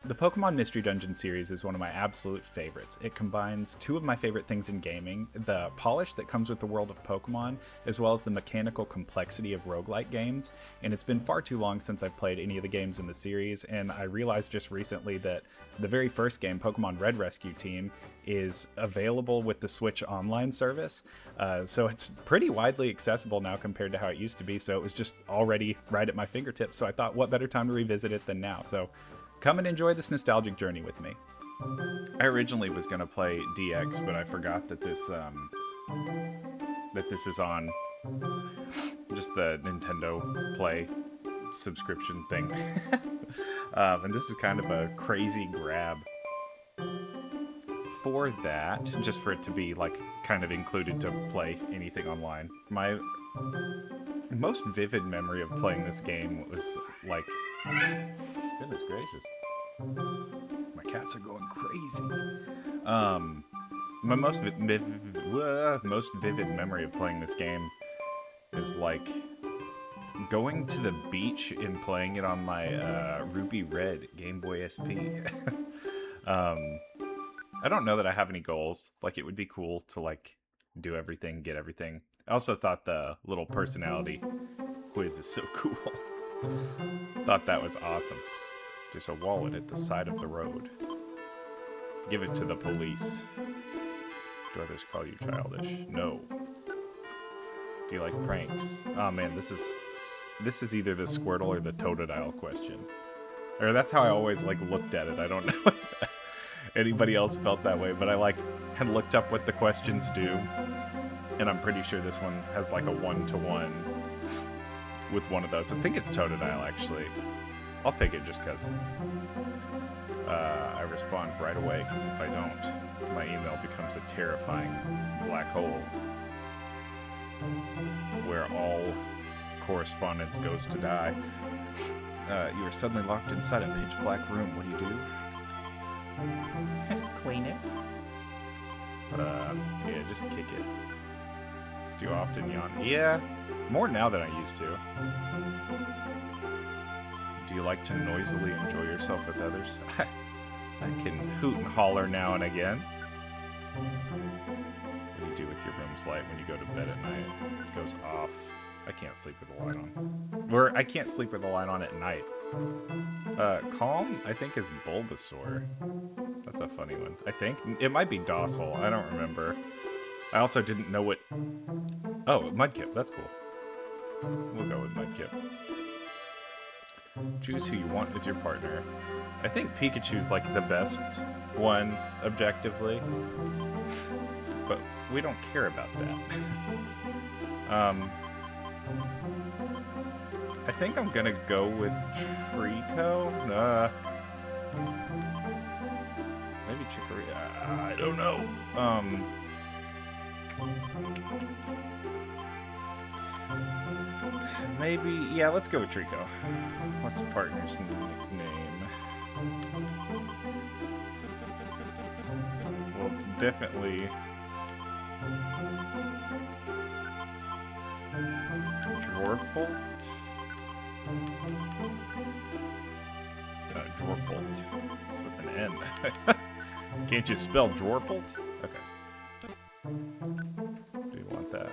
The Pokemon Mystery Dungeon series is one of my absolute favorites. It combines two of my favorite things in gaming, the polish that comes with the world of Pokemon, as well as the mechanical complexity of roguelike games, and it's been far too long since I've played any of the games in the series, and I realized just recently that the very first game, Pokemon Red Rescue Team, is available with the Switch Online service, so it's pretty widely accessible now compared to how it used to be, so it was just already right at my fingertips, so I thought what better time to revisit it than now, so come and enjoy this nostalgic journey with me. I originally was going to play DX, but I forgot that this is on just the Nintendo Play subscription thing. And this is kind of a crazy grab for that, just for it to be like kind of included to play anything online. My most vivid memory of playing this game was like, goodness gracious, my cats are going crazy. My most vivid memory of playing this game is like going to the beach and playing it on my Ruby Red Game Boy SP. I don't know that I have any goals. Like, it would be cool to like do everything, get everything. I also thought the little personality quiz is so cool. Thought that was awesome. There's a wallet at the side of the road. Give it to the police. Do others call you childish? No. Do you like pranks? Oh man, this is either the Squirtle or the Totodile question. Or that's how I always like looked at it. I don't know if anybody else felt that way, but I like had looked up what the questions do, and I'm pretty sure this one has like a 1-to-1 with one of those. I think it's Totodile actually. I'll pick it just because I respond right away, because if I don't, my email becomes a terrifying black hole where all correspondence goes to die. You are suddenly locked inside a pitch black room. What do you do? Clean it. Yeah, just kick it. Do you often yawn? Yeah, more now than I used to. Do you like to noisily enjoy yourself with others? I can hoot and holler now and again. What do you do with your room's light when you go to bed at night? It goes off. I can't sleep with the light on. Or I can't sleep with the light on at night. Calm, I think, is Bulbasaur. That's a funny one. I think. It might be Docile. I don't remember. I also didn't know what... Oh, Mudkip. That's cool. We'll go with Mudkip. Choose who you want as your partner. I think Pikachu's like the best one, objectively. But we don't care about that. I think I'm gonna go with Trico. Maybe Chicory. I don't know. Maybe, yeah, let's go with Trico. What's the partner's nickname? Well, it's definitely Dwarbolt? Dwarbolt. It's with an N. Can't you spell Dwarbolt? Okay. Do you want that?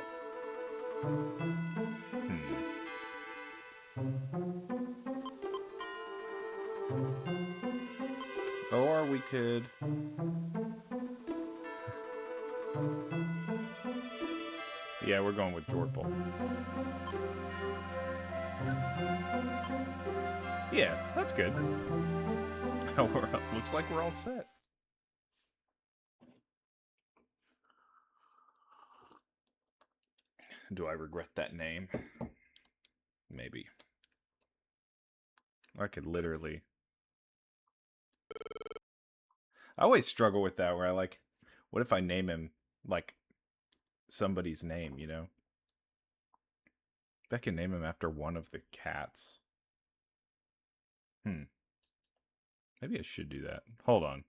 Or we could... Yeah, we're going with Dwarbolt. Yeah, that's good. Looks like we're all set. Do I regret that name? Maybe. I could literally... I always struggle with that, where I like, what if I name him, like, somebody's name, you know? If I can name him after one of the cats. Maybe I should do that. Hold on.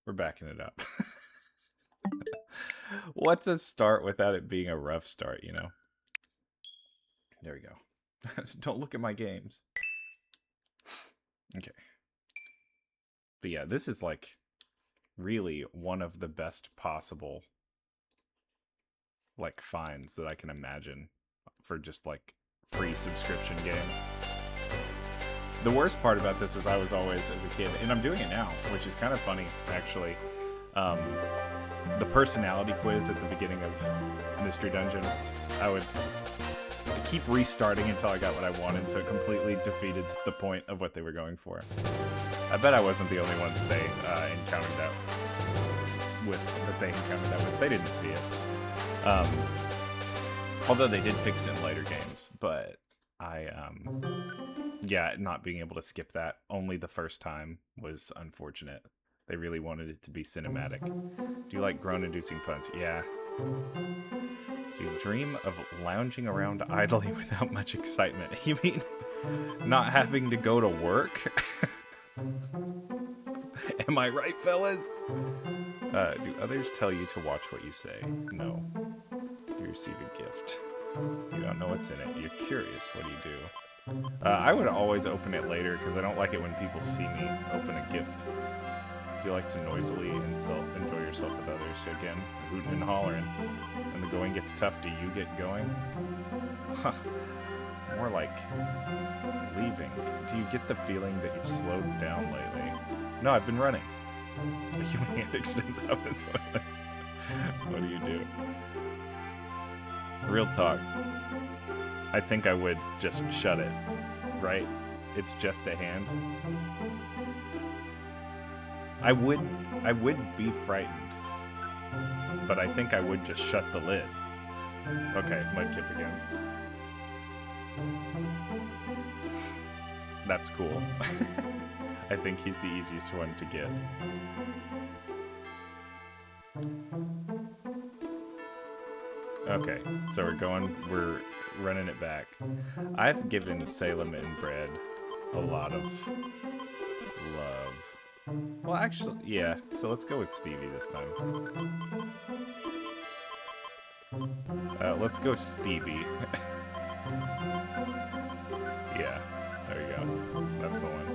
We're backing it up. What's a start without it being a rough start, you know? There we go. Don't look at my games. Okay. But yeah, this is like really one of the best possible like finds that I can imagine for just like free subscription game. The worst part about this is I was always, as a kid, and I'm doing it now, which is kind of funny, actually. The personality quiz at the beginning of Mystery Dungeon, I would keep restarting until I got what I wanted, so it completely defeated the point of what they were going for. I bet I wasn't the only one that they encountered that with. They didn't see it. Although they did fix it in later games, but yeah, not being able to skip that only the first time was unfortunate. They really wanted it to be cinematic. Do you like groan-inducing puns? Yeah. Do you dream of lounging around idly without much excitement? You mean not having to go to work? Am I right, fellas? Do others tell you to watch what you say? No. You receive a gift. You don't know what's in it. You're curious. What do you do? I would always open it later because I don't like it when people see me open a gift. Do you like to noisily enjoy yourself with others? Again, hooting and hollering. When the going gets tough, do you get going? More like leaving. Do you get the feeling that you've slowed down lately? No, I've been running. Your hand extends out this way. What do you do? Real talk. I think I would just shut it, right? It's just a hand. I would be frightened, but I think I would just shut the lid. Okay, Mudkip again. That's cool. I think he's the easiest one to get. Okay, so we're running it back. I've given Salem and Bread a lot of love. Well, actually, yeah. So let's go with Stevie this time. Let's go Stevie. Yeah, there you go. That's the one.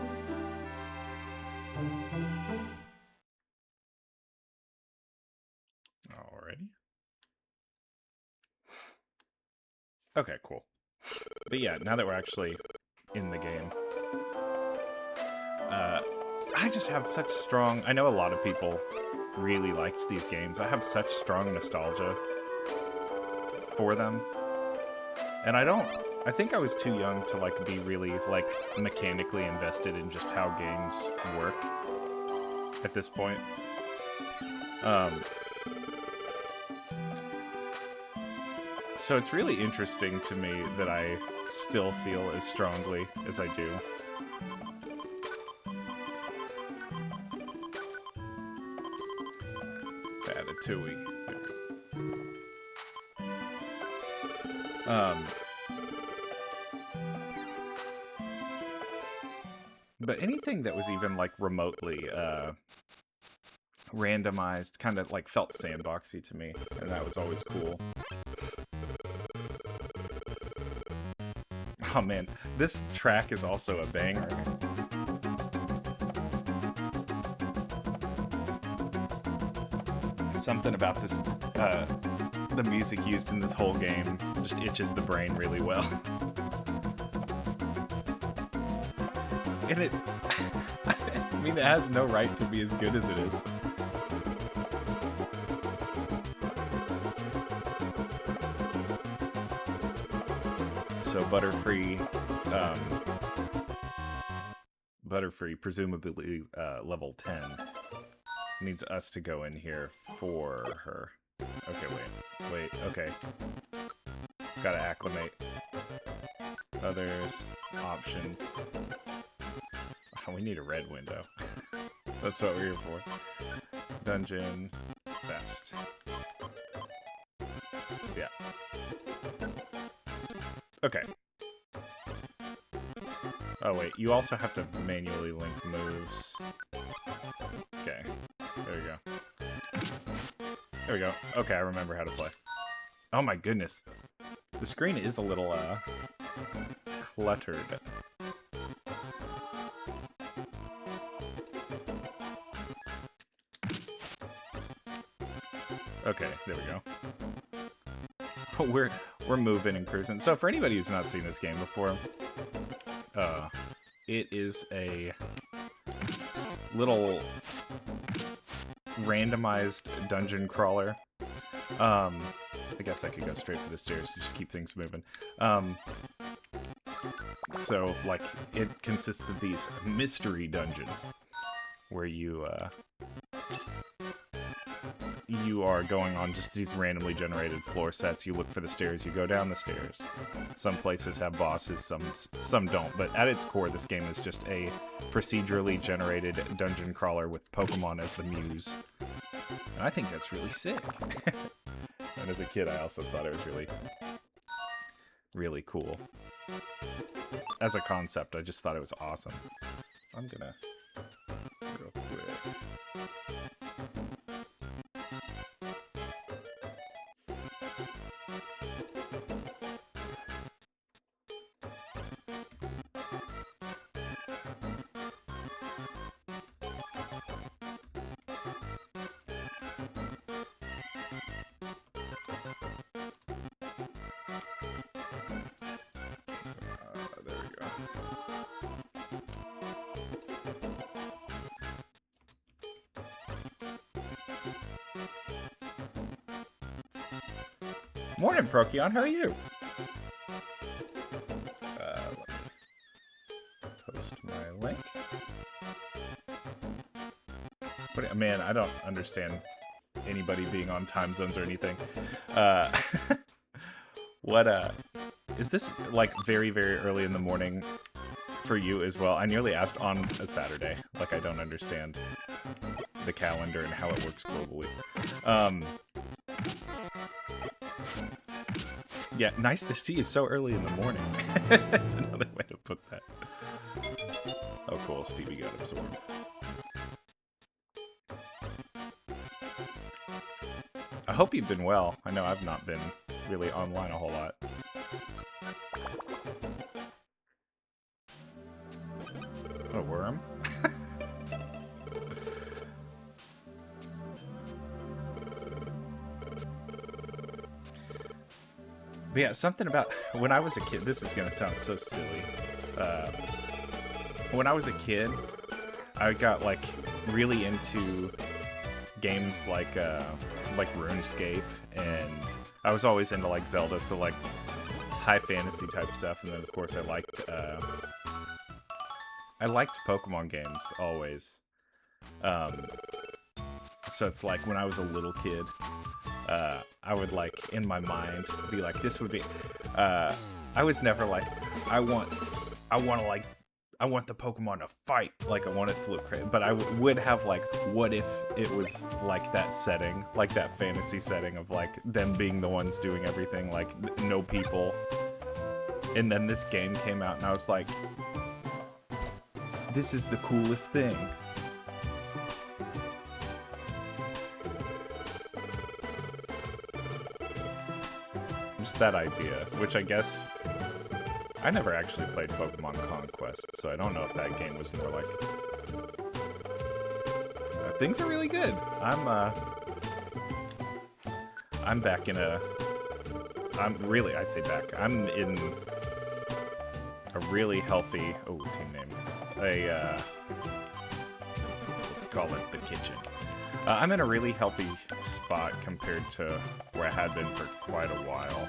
Alrighty. Okay, cool. But yeah, now that we're actually in the game, I just have such strong... I know a lot of people really liked these games. I have such strong nostalgia for them. And I think I was too young to, like, be really, like, mechanically invested in just how games work at this point. So it's really interesting to me that I still feel as strongly as I do. Patatooie. But anything that was even like remotely randomized kind of like felt sandboxy to me, and that was always cool. Oh man, this track is also a banger. Something about this, the music used in this whole game just itches the brain really well. And it, I mean, it has no right to be as good as it is. So Butterfree, presumably level 10, needs us to go in here for her. Okay, wait, okay. Gotta acclimate. Others, options. Oh, we need a red window. That's what we're here for. Dungeon, best. Yeah. Okay. Oh wait, you also have to manually link moves. Okay, there we go. There we go. Okay, I remember how to play. Oh my goodness. The screen is a little, cluttered. Okay, there we go. We're moving and cruising. So for anybody who's not seen this game before, it is a little randomized dungeon crawler. I guess I could go straight for the stairs to just keep things moving. So like it consists of these mystery dungeons where you are going on just these randomly generated floor sets. You look for the stairs, you go down the stairs. Some places have bosses, some don't. But at its core, this game is just a procedurally generated dungeon crawler with Pokemon as the muse. And I think that's really sick. And as a kid, I also thought it was really, really cool. As a concept, I just thought it was awesome. I'm gonna... real quick... there we go. Morning, Procyon. How are you? Let me post my link. Man, I don't understand anybody being on time zones or anything. Is this like very, very early in the morning for you as well? I nearly asked on a Saturday. Like, I don't understand the calendar and how it works globally. Yeah, nice to see you so early in the morning. That's another way to put that. Oh, cool. Stevie got absorbed. I hope you've been well. I know I've not been really online a whole lot. A worm? But yeah, something about when I was a kid, this is gonna sound so silly. When I was a kid, I got like really into games like RuneScape, and I was always into like Zelda, so like high fantasy type stuff. And then of course I liked Pokemon games always. So it's like when I was a little kid, I would like in my mind be like, this would be. I was never like, I want the Pokemon to fight. Like I want it to look great, but I would have like, what if it was like that setting, like that fantasy setting of like them being the ones doing everything, like no people. And then this game came out, and I was like, this is the coolest thing. Just that idea, which I guess I never actually played Pokemon Conquest, so I don't know if that game was more like. Things are really good. I'm back in a. I say back. I'm in a really healthy. Oh, team name. Let's call it the kitchen. I'm in a really healthy spot compared to where I had been for quite a while.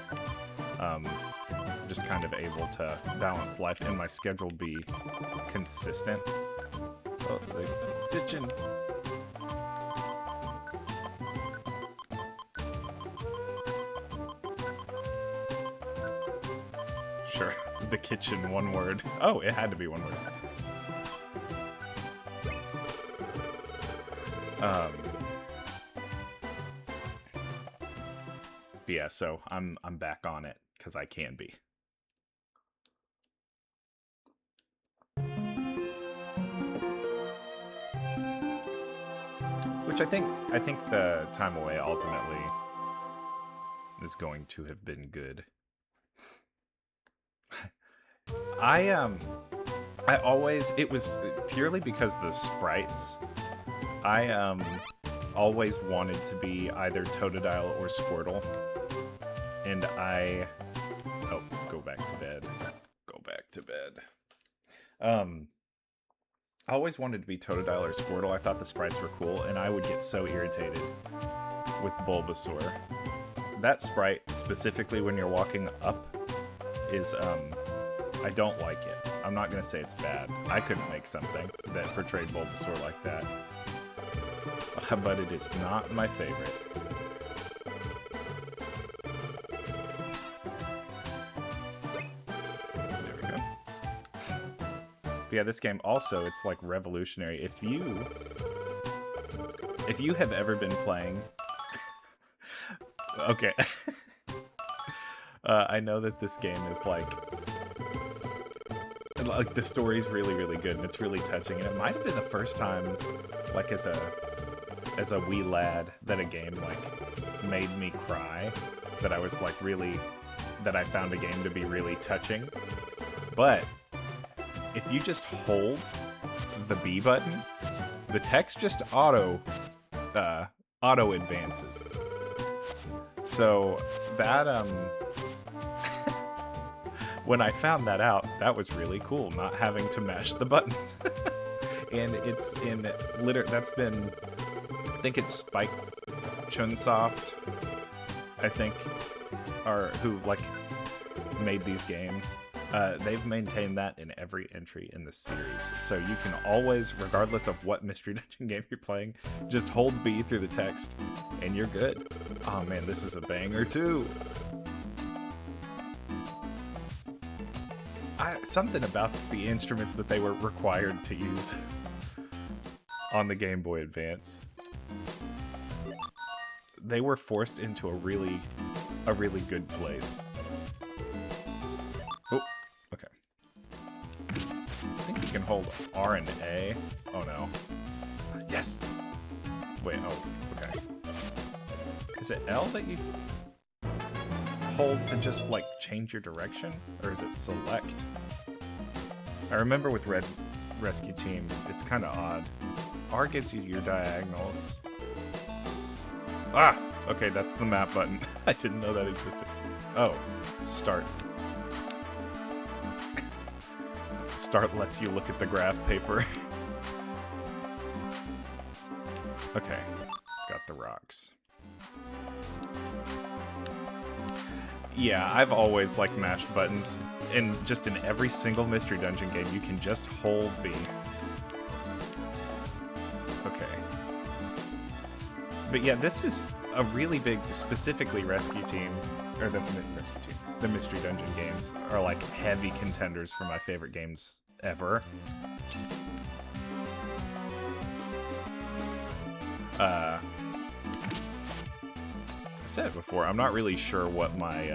Just kind of able to balance life and my schedule be consistent. Oh, the kitchen. Sure, the kitchen, one word. Oh, it had to be one word. Yeah, so I'm back on it because I can be. Which I think the time away ultimately is going to have been good. I always, it was purely because the sprites. always wanted to be either Totodile or Squirtle. And I... Oh, go back to bed. Go back to bed. I always wanted to be Totodile or Squirtle. I thought the sprites were cool, and I would get so irritated with Bulbasaur. That sprite, specifically when you're walking up, is, I don't like it. I'm not going to say it's bad. I couldn't make something that portrayed Bulbasaur like that. But it is not my favorite. There we go. But yeah, this game also, it's like revolutionary. If you have ever been playing... Okay. I know that this game is like the story's really, really good, and it's really touching, and it might have been the first time, like, as a wee lad, that a game, like, made me cry, that I was, like, really, that I found a game to be really touching. But if you just hold the B button, the text just auto advances. So that, when I found that out, that was really cool, not having to mash the buttons. And it's in that's been, I think it's Spike Chunsoft, I think, or who, like, made these games. They've maintained that in every entry in the series. So you can always, regardless of what Mystery Dungeon game you're playing, just hold B through the text, and you're good. Oh man, this is a banger too. Something about the instruments that they were required to use on the Game Boy Advance. They were forced into a really good place. Oh, okay. I think you can hold R and A. Oh no. Yes! Wait, oh, okay. Is it L that you hold to just, like, change your direction? Or is it select? I remember with Red Rescue Team, it's kind of odd. R gives you your diagonals. Ah! Okay, that's the map button. I didn't know that existed. Oh, start. Start lets you look at the graph paper. Okay, got the rocks. Yeah, I've always liked mashed buttons. And just in every single Mystery Dungeon game, you can just hold B. Okay. But yeah, this is a really big, specifically Rescue Team, or the Mystery Dungeon games are like heavy contenders for my favorite games ever. I said it before, I'm not really sure what my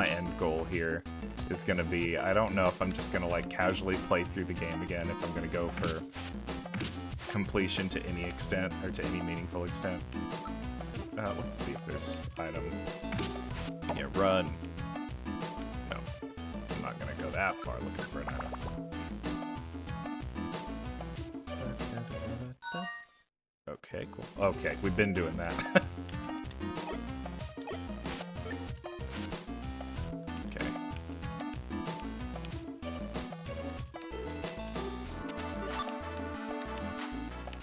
end goal here is gonna be. I don't know if I'm just gonna, like, casually play through the game again, if I'm gonna go for completion to any extent, or to any meaningful extent. Let's see if there's item. Yeah, run. No, I'm not gonna go that far looking for an item. Okay, cool. Okay, we've been doing that.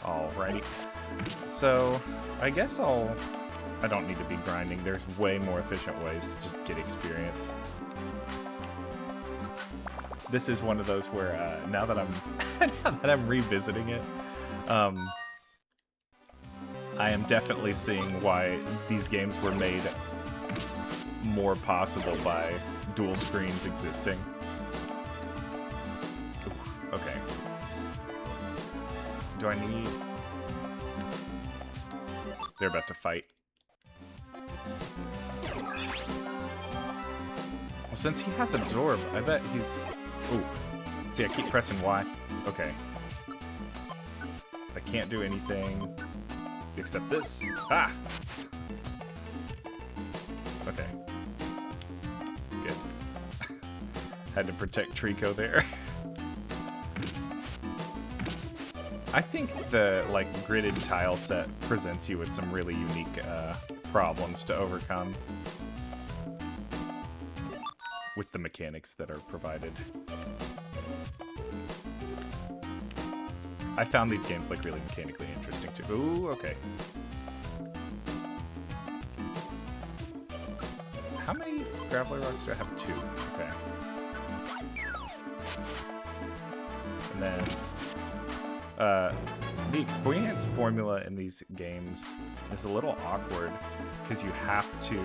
Alrighty. So, I guess I don't need to be grinding. There's way more efficient ways to just get experience. This is one of those where, now that I'm revisiting it, I am definitely seeing why these games were made more possible by dual screens existing. Ooh, okay. Do I need... They're about to fight. Well, since he has Absorb, I bet he's... Ooh. See, I keep pressing Y. Okay. I can't do anything except this. Ah! Okay. Good. Had to protect Trico there. I think the like gridded tile set presents you with some really unique problems to overcome with the mechanics that are provided. I found these games like really mechanically interesting too. Ooh, okay. How many grappler rocks do I have? 2. Okay. And then the experience formula in these games is a little awkward because you have to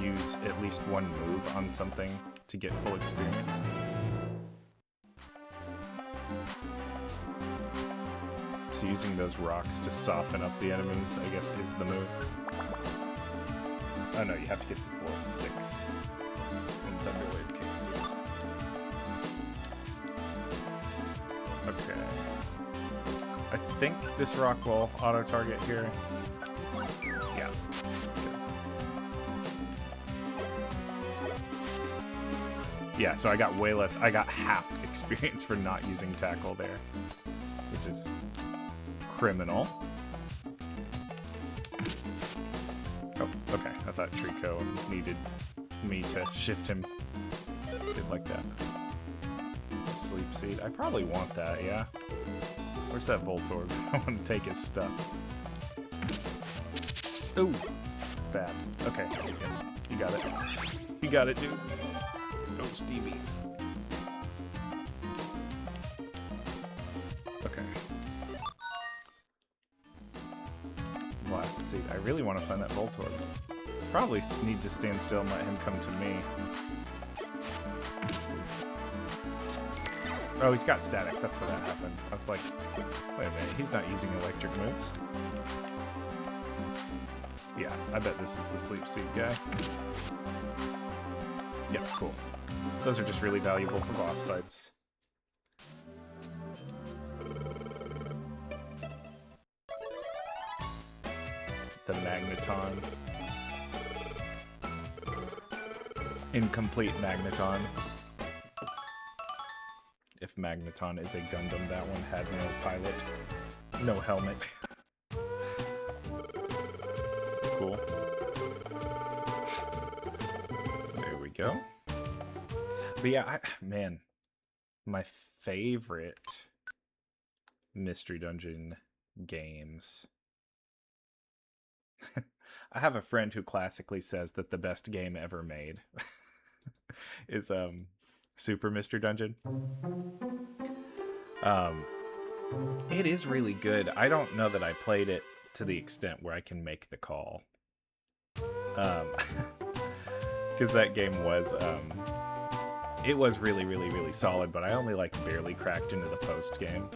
use at least one move on something to get full experience. So using those rocks to soften up the enemies, I guess, is the move. Oh no, you have to get to floor 6 in Thunderwave King. Okay. I think this rock will auto-target here. Yeah. Yeah, so I got way less. I got half experience for not using tackle there, which is criminal. Oh, okay. I thought Trico needed me to shift him. Did like that. Sleep seed. I probably want that, yeah. Where's that Voltorb? I want to take his stuff. Ooh. Bad. Okay. You got it. You got it, dude. No Stevie. Okay. Blast seed. I really want to find that Voltorb. Probably need to stand still and let him come to me. Oh, he's got static. That's where that happened. I was like, wait a minute, he's not using electric moves. Yeah, I bet this is the sleep seed guy. Yep, cool. Those are just really valuable for boss fights. The Magneton. Incomplete Magneton. If Magneton is a Gundam, that one had no pilot, no helmet. Cool. There we go. But yeah, man, my favorite Mystery Dungeon games. I have a friend who classically says that the best game ever made is Super Mystery Dungeon. It is really good. I don't know that I played it to the extent where I can make the call. Because that game was, it was really, really, really solid, but I only like barely cracked into the post game.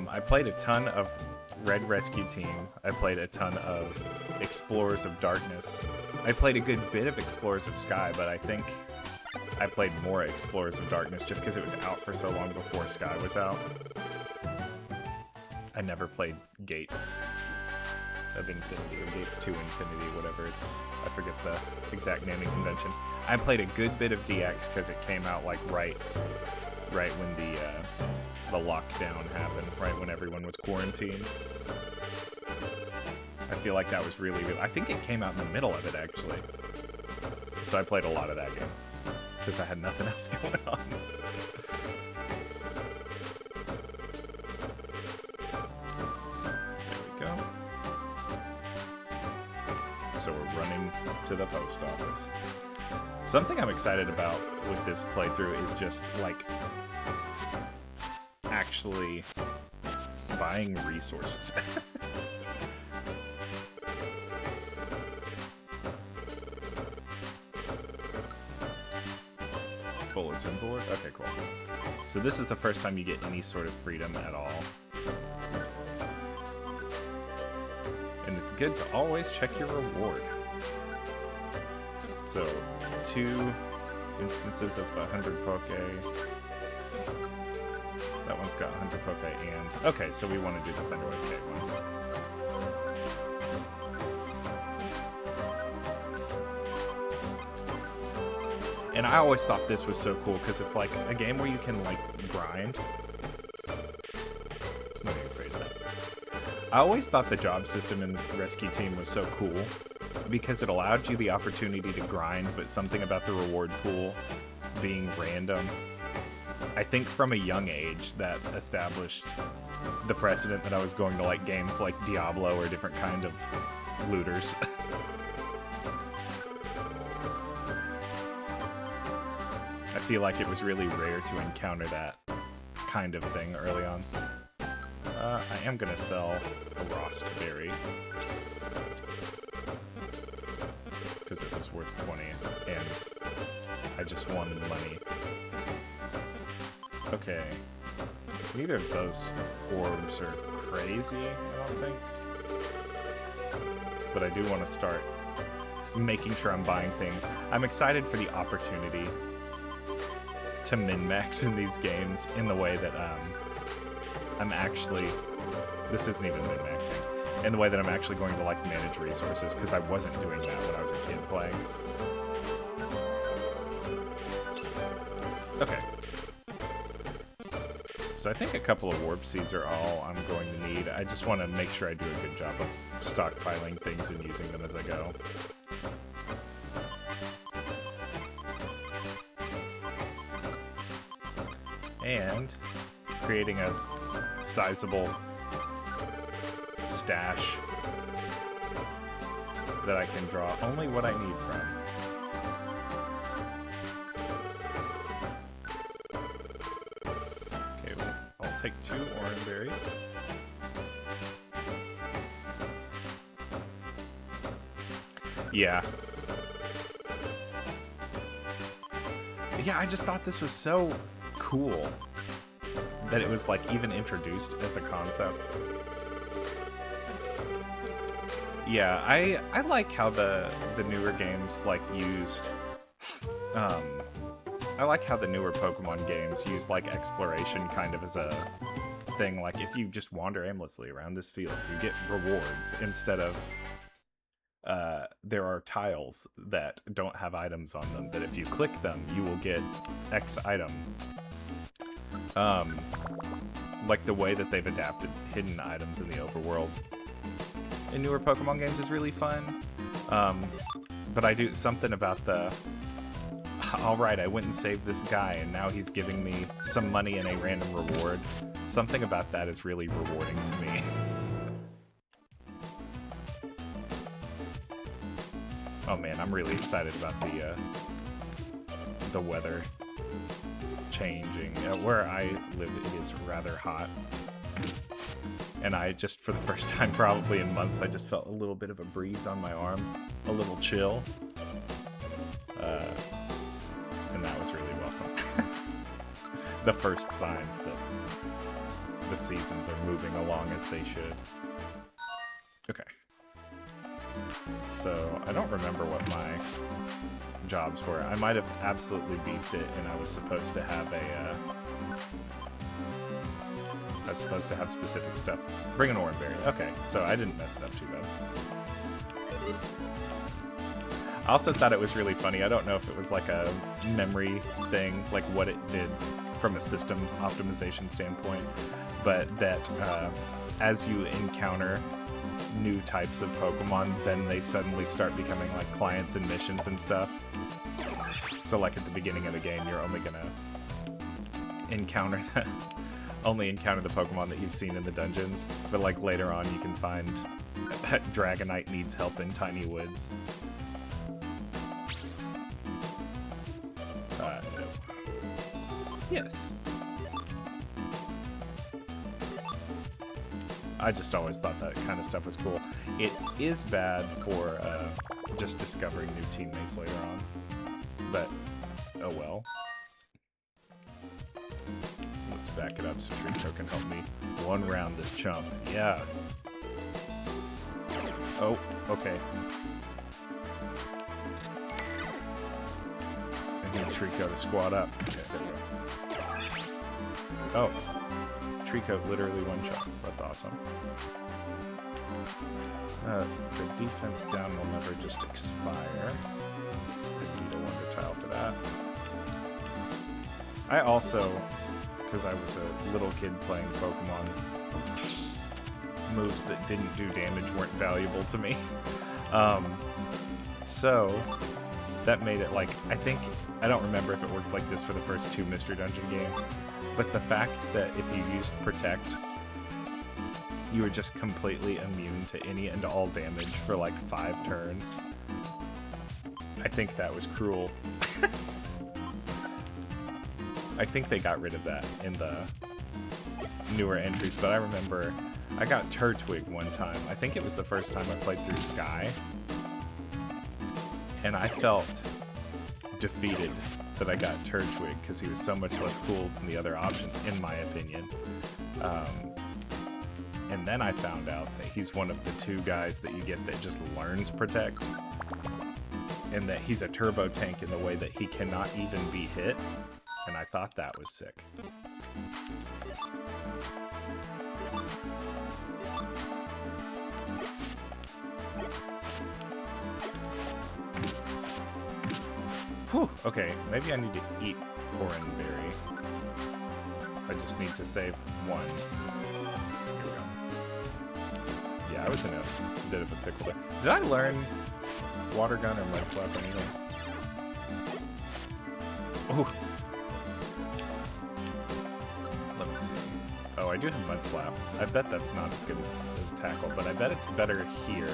I played a ton of Red Rescue Team. I played a ton of Explorers of Darkness. I played a good bit of Explorers of Sky, but I think I played more Explorers of Darkness just because it was out for so long before Sky was out. I never played Gates of Infinity, or Gates 2 Infinity, whatever it's... I forget the exact naming convention. I played a good bit of DX because it came out like right when the lockdown happened, right when everyone was quarantined. I feel like that was really good. I think it came out in the middle of it, actually. So I played a lot of that game. Because I had nothing else going on. There we go. So we're running to the post office. Something I'm excited about with this playthrough is just, like, actually buying resources. Bulletin board? Okay, cool. So this is the first time you get any sort of freedom at all. And it's good to always check your reward. So, 2 instances of 100 Poke. That one's got 100 Poke and... Okay, so we want to do the Thunderwave K one. And I always thought this was so cool, because it's like a game where you can, like, grind. I always thought the job system in Rescue Team was so cool because it allowed you the opportunity to grind, but something about the reward pool being random. I think from a young age that established the precedent that I was going to like games like Diablo or different kind of looters. I feel like it was really rare to encounter that kind of thing early on. I am gonna sell a Rost Berry because it was worth 20 and I just won money. Okay. Neither of those orbs are crazy, I don't think. But I do want to start making sure I'm buying things. I'm excited for the opportunity to min-max in these games in the way that I'm actually... This isn't even min-maxing. In the way that I'm actually going to like manage resources, because I wasn't doing that when I was a kid playing. Okay. So I think a couple of warp seeds are all I'm going to need. I just want to make sure I do a good job of stockpiling things and using them as I go. And creating a sizable stash that I can draw only what I need from. Take 2 orange berries. Yeah. Yeah, I just thought this was so cool that it was like even introduced as a concept. Yeah, I like how the newer games like used I like how the newer Pokemon games use, like, exploration kind of as a thing. Like, if you just wander aimlessly around this field, you get rewards instead of, there are tiles that don't have items on them, that if you click them, you will get X item. Like, the way that they've adapted hidden items in the overworld in newer Pokemon games is really fun. But I do something about the... Alright, I went and saved this guy, and now he's giving me some money and a random reward. Something about that is really rewarding to me. Oh man, I'm really excited about the weather changing. Where I live, it is rather hot. And I just, for the first time probably in months, I just felt a little bit of a breeze on my arm. A little chill. And that was really welcome. The first signs that the seasons are moving along as they should. Okay. So, I don't remember what my jobs were. I might have absolutely beefed it, and I was supposed to have I was supposed to have specific stuff. Bring an orange berry. Okay, so I didn't mess it up too bad. I also thought it was really funny. I don't know if it was like a memory thing, like what it did from a system optimization standpoint, but that as you encounter new types of Pokemon, then they suddenly start becoming like clients and missions and stuff. So like at the beginning of the game, you're only gonna encounter the Pokemon that you've seen in the dungeons, but like later on you can find Dragonite needs help in Tiny Woods. No. Yes. I just always thought that kind of stuff was cool. It is bad for just discovering new teammates later on, but oh well. Let's back it up so Trico can help me one-round this chump. Yeah. Oh, okay. I need Trico to squat up. Okay, there we go. Oh. Trico literally one-shots. That's awesome. The defense down will never just expire. I need a wonder tile for that. I also, because I was a little kid playing Pokemon, moves that didn't do damage weren't valuable to me. So that made it like, I don't remember if it worked like this for the first 2 Mystery Dungeon games, but the fact that if you used Protect, you were just completely immune to any and all damage for like 5 turns. I think that was cruel. I think they got rid of that in the newer entries, but I remember I got Turtwig one time. I think it was the first time I played through Sky, and I felt defeated that I got Turtwig because he was so much less cool than the other options, in my opinion. And then I found out that he's one of the 2 guys that you get that just learns Protect, and that he's a turbo tank in the way that he cannot even be hit, and I thought that was sick. Whew, okay, maybe I need to eat Cornberry. I just need to save 1. Yeah, I was in a bit of a pickle there. Did I learn Water Gun or Mud Slap or anything? Oh. Let me see. Oh, I do have Mud Slap. I bet that's not as good as Tackle, but I bet it's better here.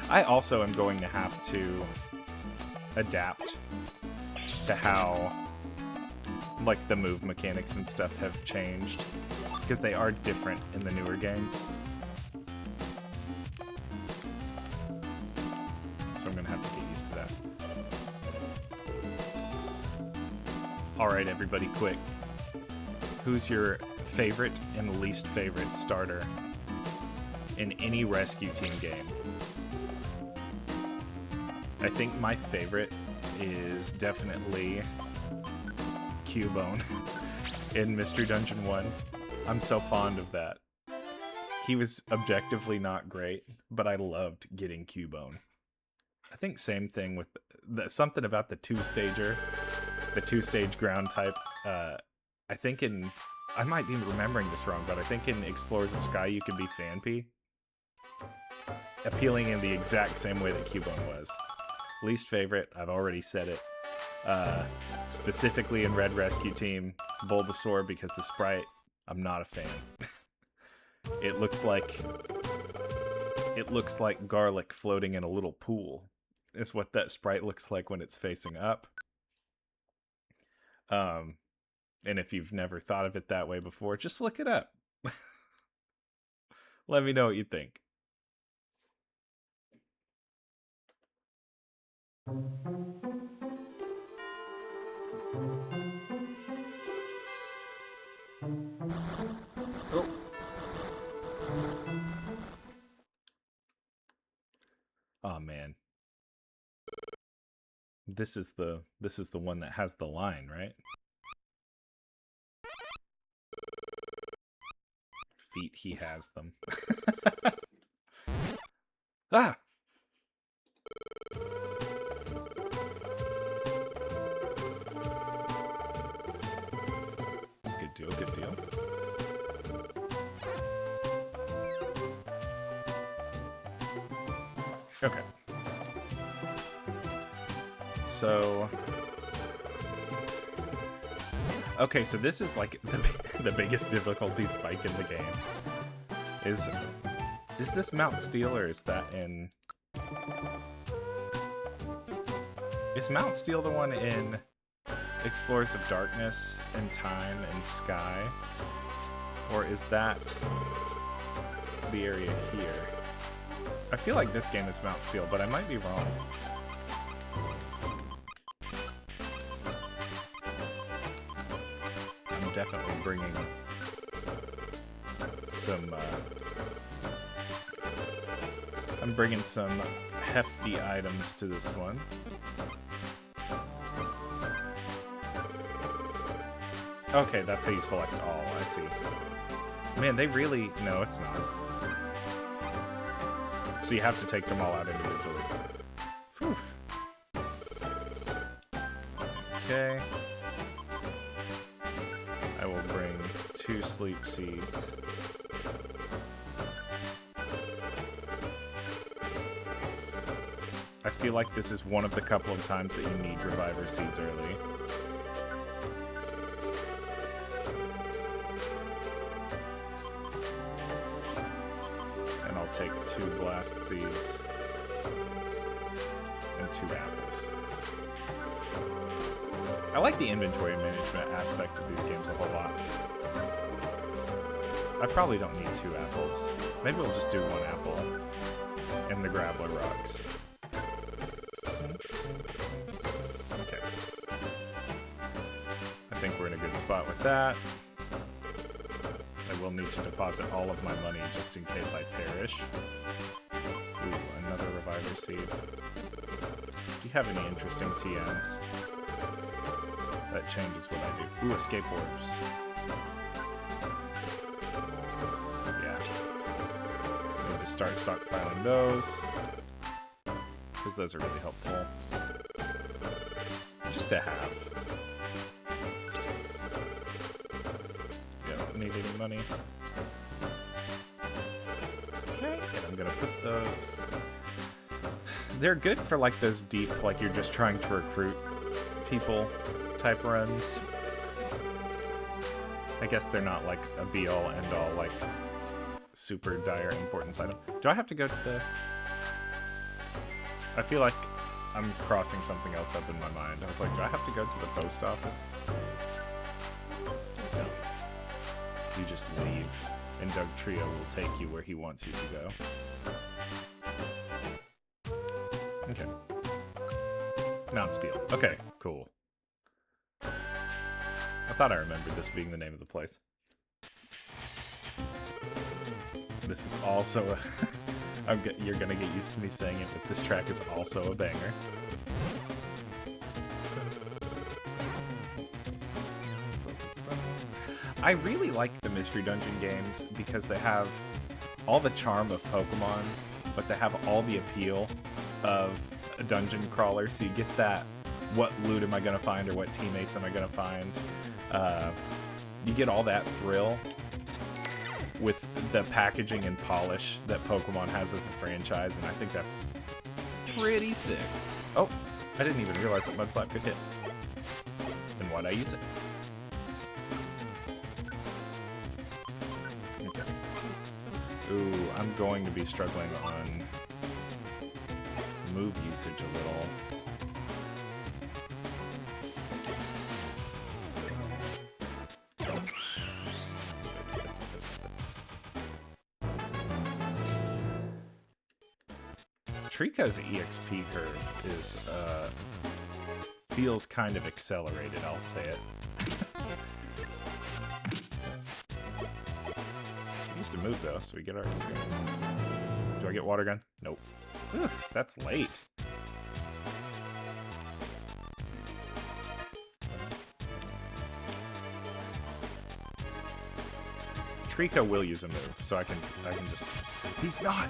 I also am going to have to adapt to how, like, the move mechanics and stuff have changed, because they are different in the newer games. So I'm gonna have to get used to that. Alright, everybody, quick. Who's your favorite and least favorite starter in any rescue team game? I think my favorite is definitely Cubone in Mystery Dungeon 1. I'm so fond of that. He was objectively not great, but I loved getting Cubone. I think same thing with something about the 2-stager, the 2-stage ground type. I think I might be remembering this wrong, but I think in Explorers of Sky you could be Fanpy, appealing in the exact same way that Cubone was. Least favorite, I've already said it. Specifically in Red Rescue Team, Bulbasaur, because the sprite, I'm not a fan. It looks like garlic floating in a little pool. Is what that sprite looks like when it's facing up. And if you've never thought of it that way before, just look it up. Let me know what you think. Oh. Oh man. This is the one that has the line, right? Feet, he has them. Ah! Good deal, good deal. Okay. So... Okay, so this is like the biggest difficulty spike in the game. Is this Mount Steel or is that in... Is Mount Steel the one in Explorers of Darkness and Time and Sky? Or is that the area here? I feel like this game is Mount Steel, but I might be wrong. I'm definitely bringing some, I'm bringing some hefty items to this one. Okay, that's how you select all, I see. Man, they really... No, it's not. So you have to take them all out individually. Whew. Okay. I will bring 2 sleep seeds. I feel like this is one of the couple of times that you need reviver seeds early. And I'll take 2 blast seeds and 2 apples. I like the inventory management aspect of these games a whole lot. I probably don't need 2 apples. Maybe we'll just do 1 apple and the grappler rocks. Okay. I think we're in a good spot with that. I will need to deposit all of my money just in case I perish. Ooh, another reviver seed. Do you have any interesting TMs? That changes what I do. Ooh, escape orbs. Yeah. Need to start stockpiling those. Because those are really helpful. Just to have. Yeah, don't need any money. Okay, and I'm gonna put the... They're good for like those deep, like you're just trying to recruit people type runs. I guess they're not like a be-all, end-all, like super dire importance item. Do I have to go to the... I feel like I'm crossing something else up in my mind. I was like, do I have to go to the post office? No. You just leave, and Doug Trio will take you where he wants you to go. Okay. Not Steel. Okay, cool. I thought I remembered this being the name of the place. This is also a... you're gonna get used to me saying it, but this track is also a banger. I really like the Mystery Dungeon games because they have all the charm of Pokemon, but they have all the appeal of a dungeon crawler, so you get that, what loot am I gonna find, or what teammates am I gonna find? You get all that thrill with the packaging and polish that Pokemon has as a franchise, and I think that's pretty sick. Oh, I didn't even realize that Mudslap could hit. Then why'd I use it? Okay. Ooh, I'm going to be struggling on move usage a little. Trika's EXP curve is, feels kind of accelerated, I'll say it. We used to move, though, so we get our experience. Do I get water gun? Nope. Ugh, that's late. Trika will use a move, so I can just... He's not!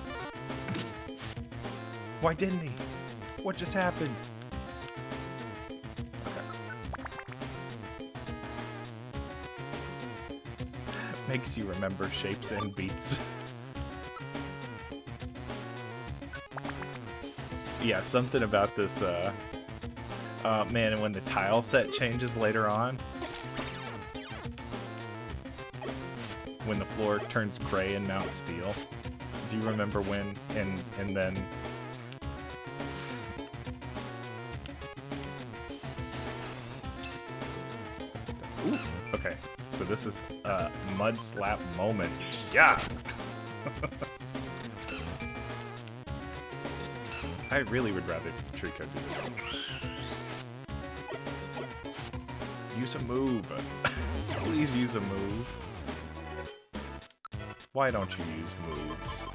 Why didn't he? What just happened? Okay. Makes you remember shapes and beats. Yeah, something about this, man, and when the tile set changes later on, when the floor turns gray in Mount Steel, do you remember when, and then... Ooh, okay, so this is a mud slap moment. Yeah! I really would rather Trico do this. Use a move. Please use a move. Why don't you use moves?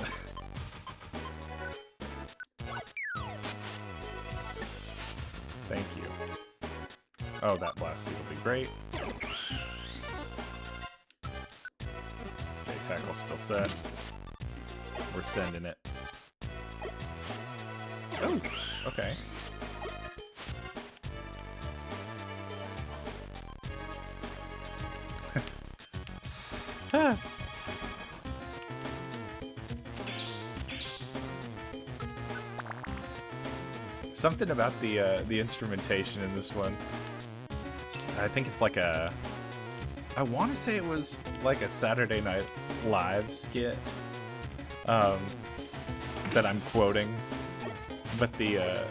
Thank you. Oh, that blast seed will be great. Okay, tackle still set. We're sending it. Oh, okay. Something about the instrumentation in this one. I think it's like a... I want to say it was like a Saturday Night Live skit that I'm quoting, but the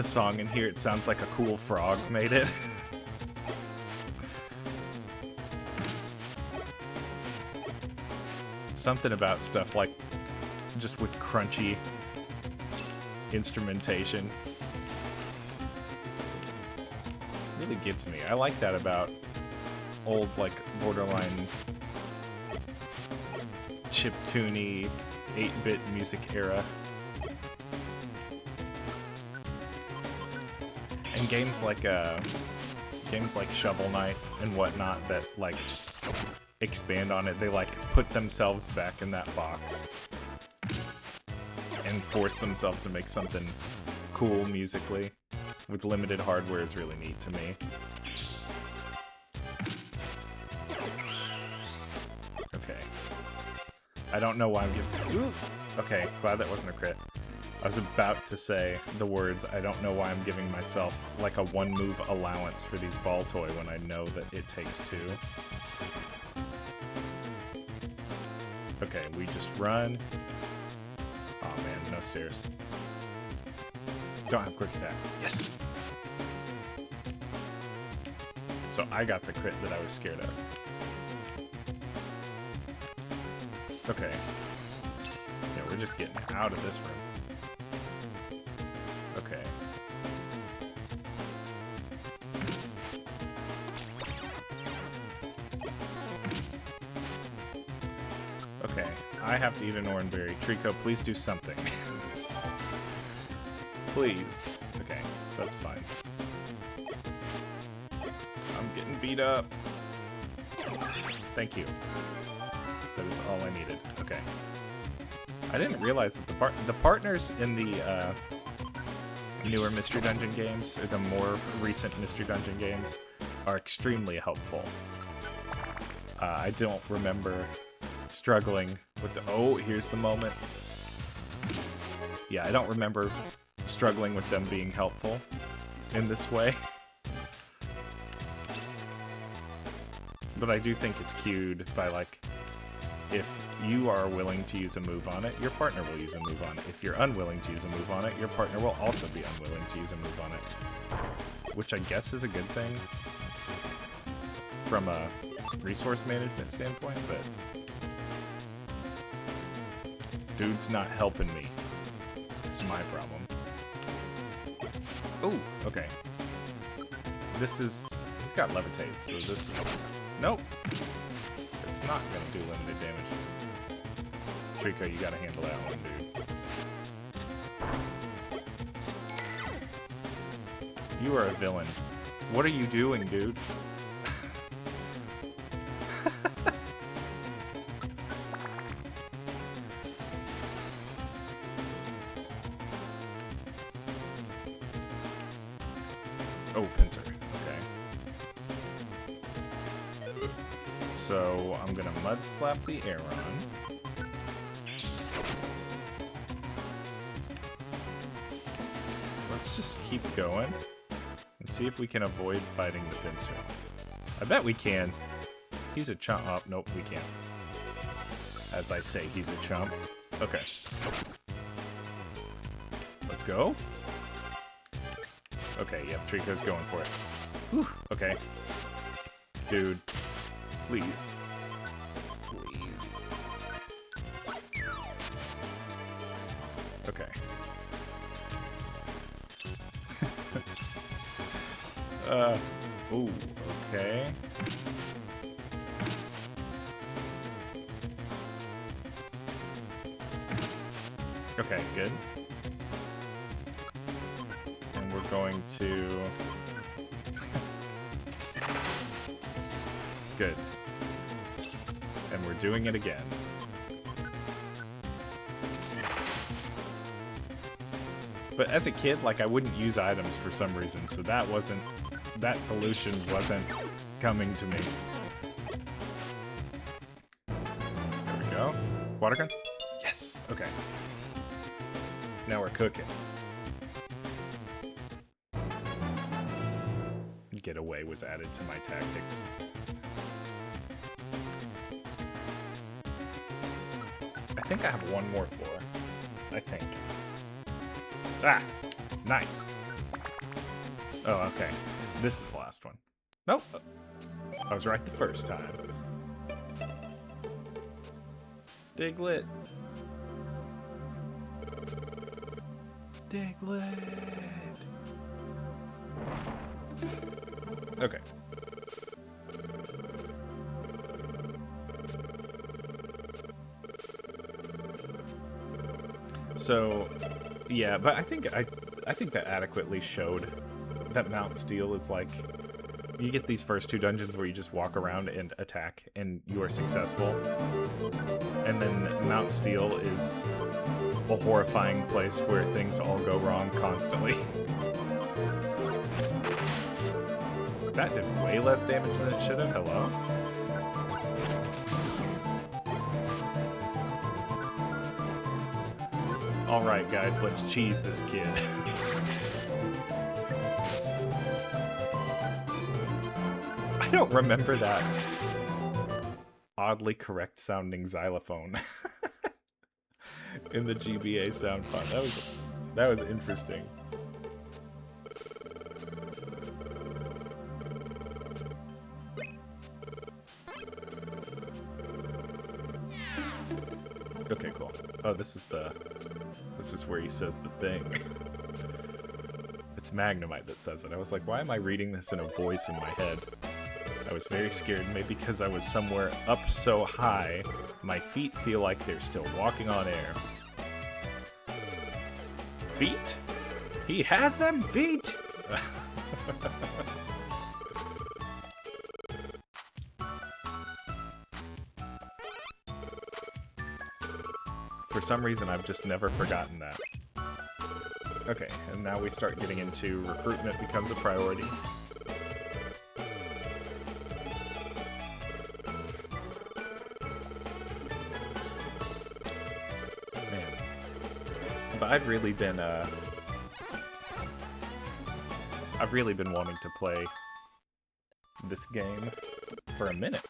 song in here, it sounds like a cool frog made it. Something about stuff like just with crunchy instrumentation really gets me. I like that about old, like, borderline chiptune-y 8-bit music era. And games like Shovel Knight and whatnot that like expand on it, they like put themselves back in that box and force themselves to make something cool musically with limited hardware is really neat to me. Okay. I don't know why I'm giving... Ooh! Okay, glad that wasn't a crit. I was about to say the words, I don't know why I'm giving myself like a one-move allowance for these ball toy when I know that it takes 2. Okay, we just run. Oh man, no stairs. Don't have quick attack. Yes! So I got the crit that I was scared of. Okay. Yeah, we're just getting out of this room. Okay. Okay, I have to eat an orangeberry. Trico, please do something. Please. Okay, that's fine. I'm getting beat up. Thank you. That is all I needed. Okay. I didn't realize that the partners in the newer Mystery Dungeon games, or the more recent Mystery Dungeon games, are extremely helpful. I don't remember struggling with the... Oh, here's the moment. Yeah, I don't remember struggling with them being helpful in this way. But I do think it's cued by, like, if you are willing to use a move on it, your partner will use a move on it. If you're unwilling to use a move on it, your partner will also be unwilling to use a move on it. Which I guess is a good thing from a resource management standpoint, but dude's not helping me. It's my problem. Ooh, okay. He's got levitate, so this is... Nope! It's not gonna do limited damage. Trico, you gotta handle that one, dude. You are a villain. What are you doing, dude? Oh, pincer. Okay. So, I'm gonna mud slap the air on. Let's just keep going and see if we can avoid fighting the pincer. I bet we can. He's a chump. Oh, nope, we can't. As I say, he's a chump. Okay. Let's go. Okay, yep, Trico's going for it. Whew, okay. Dude, please. Please. Okay. Ooh, okay. Okay, good. And we're going to... Good. And we're doing it again. But as a kid, like, I wouldn't use items for some reason, so that solution wasn't coming to me. Water gun? Yes! Okay. Now we're cooking. Getaway was added to my tactics. I think I have one more floor. I think. Ah! Nice! Oh, okay. This is the last one. Nope! I was right the first time. Diglett! Diglett! Okay. So, yeah, but I think that adequately showed that Mount Steel is like, you get these first 2 dungeons where you just walk around and attack and you are successful. And then Mount Steel is a horrifying place where things all go wrong constantly. That did way less damage than it should have. Hello? Alright guys, let's cheese this kid. I don't remember that oddly correct sounding xylophone in the GBA sound file. That was interesting. Okay, cool. Oh, this is where he says the thing. It's Magnemite that says it. I was like, why am I reading this in a voice in my head? I was very scared, maybe because I was somewhere up so high, my feet feel like they're still walking on air. Feet? He has them feet! For some reason, I've just never forgotten that. Okay, and now we start getting into recruitment becomes a priority. Man. But I've really been wanting to play this game for a minute.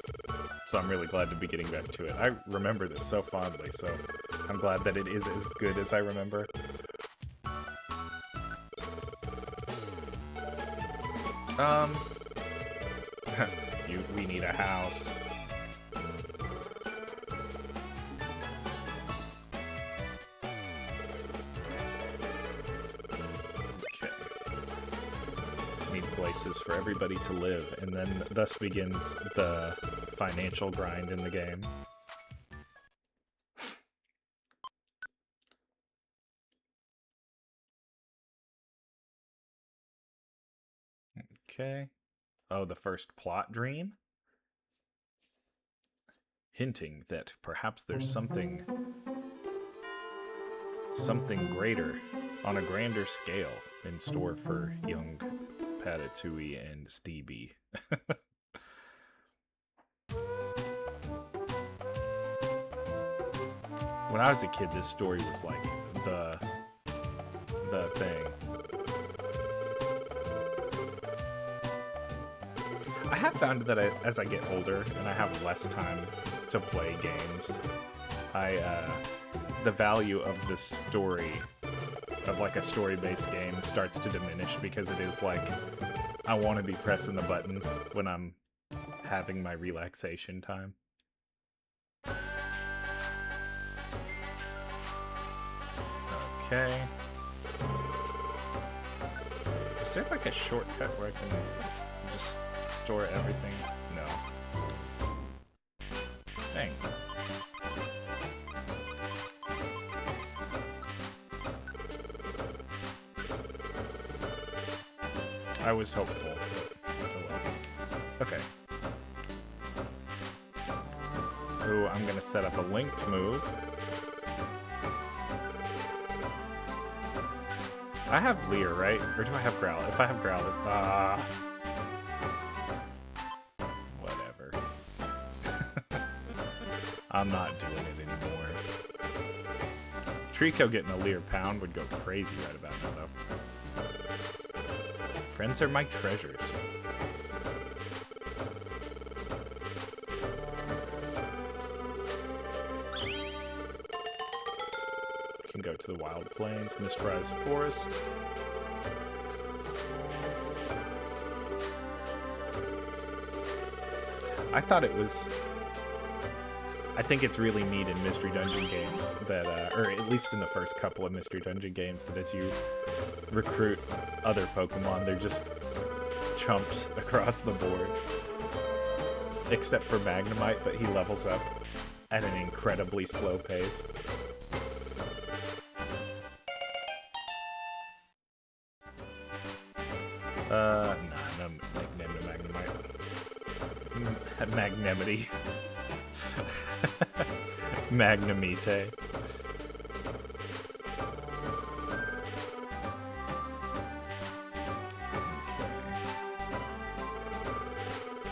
So I'm really glad to be getting back to it. I remember this so fondly, so I'm glad that it is as good as I remember. We need a house. Okay. Need places for everybody to live, and then thus begins the financial grind in the game. Okay. Oh, the first plot dream? Hinting that perhaps there's something greater, on a grander scale, in store for young Patatooie and Stevie. When I was a kid, this story was like the thing. I have found that as I get older and I have less time to play games, the value of the story, of like a story-based game, starts to diminish because it is like, I want to be pressing the buttons when I'm having my relaxation time. Okay. Is there like a shortcut where I can just store everything? No. Dang. I was hopeful. Okay. Ooh, I'm gonna set up a linked move. I have Leer, right? Or do I have Growl? If I have Growl, whatever. I'm not doing it anymore. Trico getting a Lear Pound would go crazy right about now, though. Friends are my treasures. Can go to the Wild Plains, Mistrise Forest. I thought it was... I think it's really neat in Mystery Dungeon games that, or at least in the first couple of Mystery Dungeon games, that as you recruit other Pokemon, they're just chumps across the board. Except for Magnemite, but he levels up at an incredibly slow pace. No nickname to Magnemite. Magnemity. Magnemite. Okay.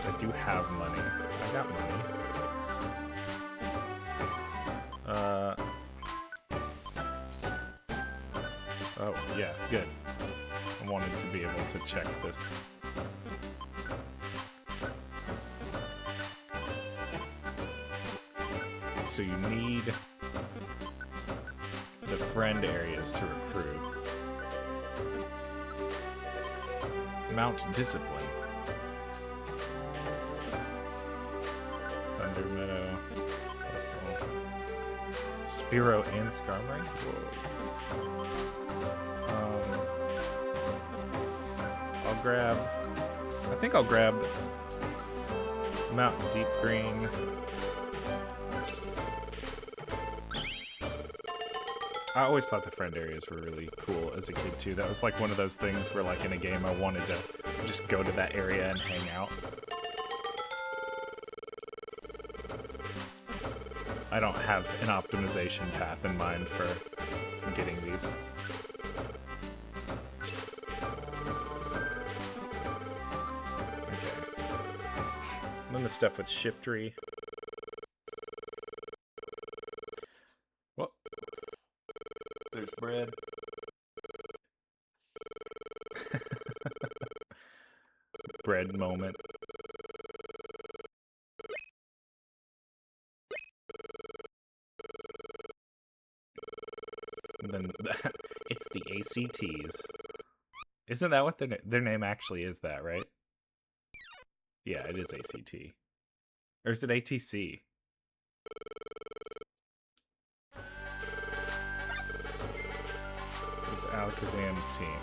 I do have money. I got money. Oh, yeah, good. I wanted to be able to check this. So you need the friend areas to recruit. Mount Discipline. Thunder Meadow. Spearow and Skarmory? Whoa. I'll grab... I think I'll grab Mount Deep Green. I always thought the friend areas were really cool as a kid, too. That was like one of those things where, like, in a game I wanted to just go to that area and hang out. I don't have an optimization path in mind for getting these. Okay. And then the stuff with Shiftry. Whoa. There's bread. Bread moment. And then it's the ACTs. Isn't that what their name actually is? That right? Yeah, it is ACT. Or is it ATC? It's Alakazam's team.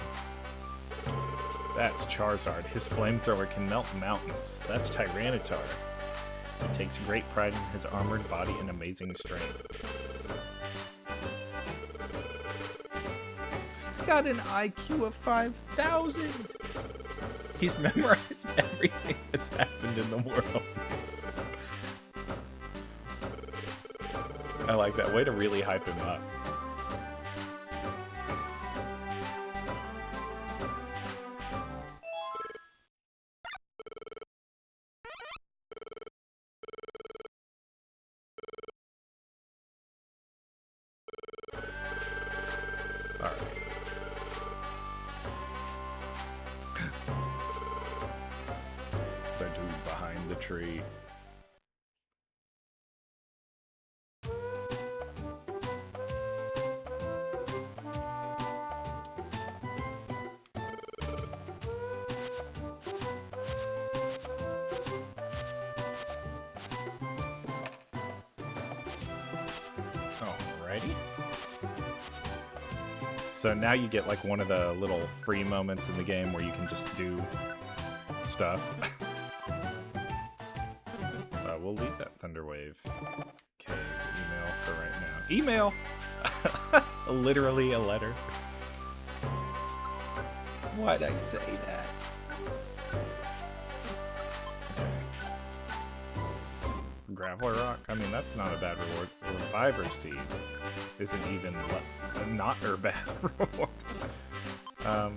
That's Charizard. His flamethrower can melt mountains. That's Tyranitar. He takes great pride in his armored body and amazing strength. He's got an IQ of 5,000! He's memorized everything that's happened in the world. I like that. Way to really hype him up. Tree. Alrighty. So now you get like one of the little free moments in the game where you can just do stuff. We'll leave that Thunder Wave. Okay, email for right now. Email! Literally a letter. Why'd I say that? Graveler Rock? I mean, that's not a bad reward. Reviver Seed isn't even not a bad reward. I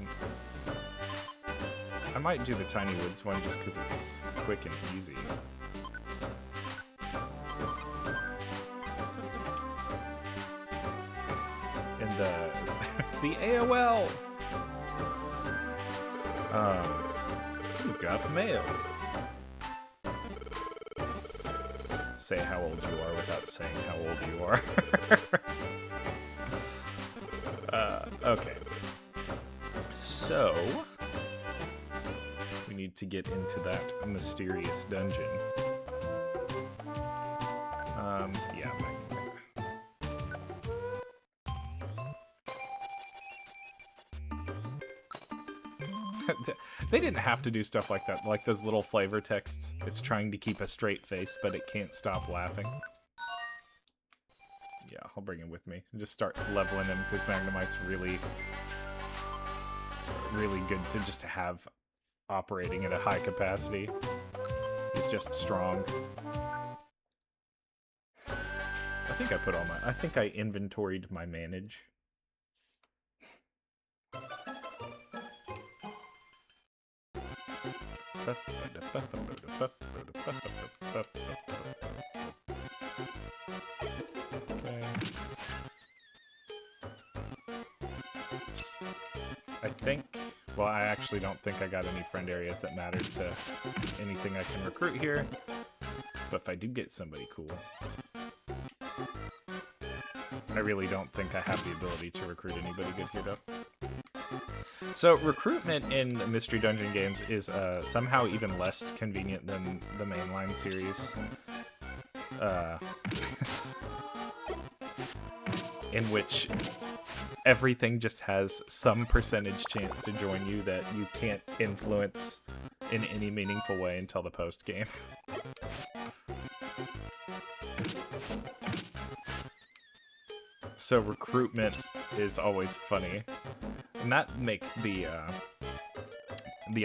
might do the Tiny Woods one just because it's quick and easy. the AOL. You got mail. Say how old you are without saying how old you are. Okay. So, we need to get into that mysterious dungeon. Yeah. They didn't have to do stuff like that, like those little flavor texts. It's trying to keep a straight face, but it can't stop laughing. Yeah, I'll bring him with me. And just start leveling him, because Magnemite's really good to just have operating at a high capacity. He's just strong. I think I inventoried my manage. Okay. Well, I actually don't think I got any friend areas that mattered to anything I can recruit here. But if I do get somebody cool, I really don't think I have the ability to recruit anybody good here, though. So, recruitment in Mystery Dungeon games is somehow even less convenient than the mainline series. In which everything just has some percentage chance to join you that you can't influence in any meaningful way until the post-game. So recruitment is always funny. And that makes the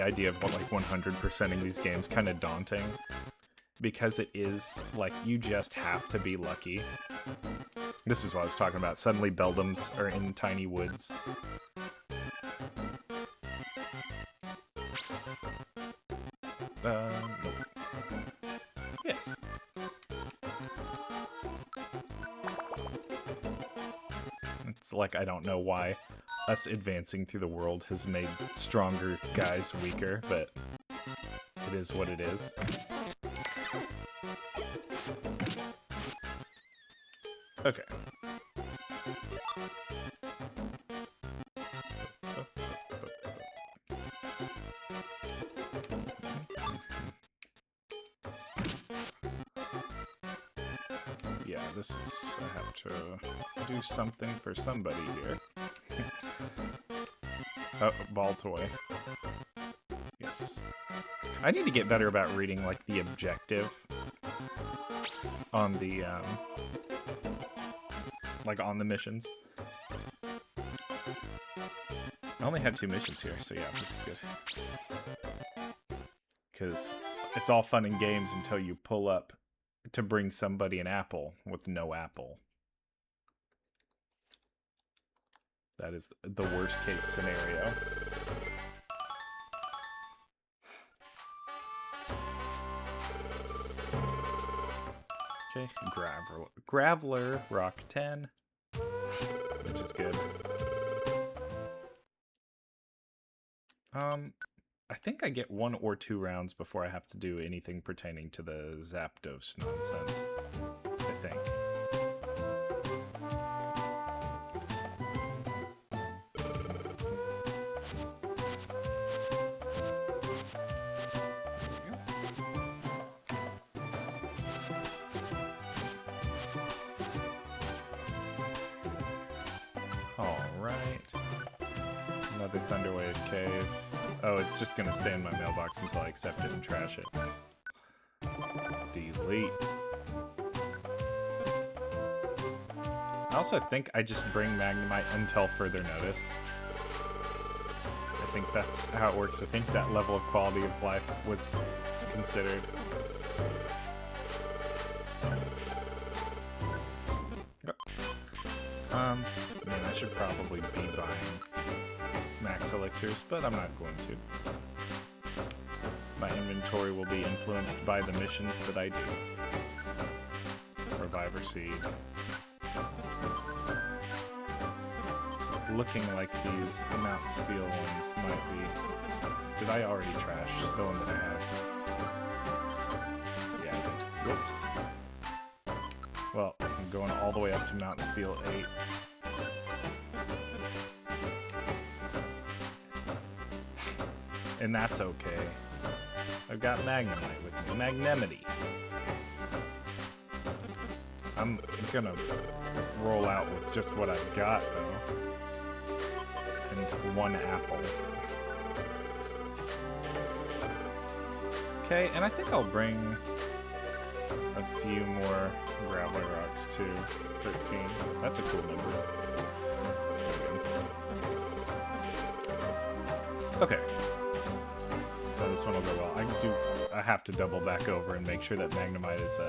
idea of like 100%ing these games kind of daunting. Because it is, like, you just have to be lucky. This is what I was talking about. Suddenly Beldams are in tiny woods. Nope. Yes. It's like, I don't know why us advancing through the world has made stronger guys weaker, but it is what it is. Okay. Yeah, this is... I have to do something for somebody here. Oh, ball toy. Yes. I need to get better about reading, like, the objective on the, like, on the missions. I only had 2 missions here, so yeah, this is good. Because it's all fun and games until you pull up to bring somebody an apple with no apple. That is the worst case scenario. Okay, Graveler, Rock 10, which is good. I think I get 1 or 2 rounds before I have to do anything pertaining to the Zapdos nonsense, I think. Another Thunderwave Cave. Oh, it's just gonna stay in my mailbox until I accept it and trash it. Delete. I also think I just bring Magnemite until further notice. I think that's how it works. I think that level of quality of life was considered. Man, I should probably be buying max elixirs, but I'm not going to. My inventory will be influenced by the missions that I do. Reviver Seed. looking like these Mount Steel ones might be. Did I already trash the one that I had? Yeah, I did. Whoops. Well, I'm going all the way up to Mount Steel 8. And that's okay. I've got Magnemite with me. Magnemity. I'm gonna roll out with just what I've got, though. And 1 apple. Okay, and I think I'll bring a few more Graveler Rocks, too. 13. That's a cool number. Okay. So this one will go well. I have to double back over and make sure that Magnemite is,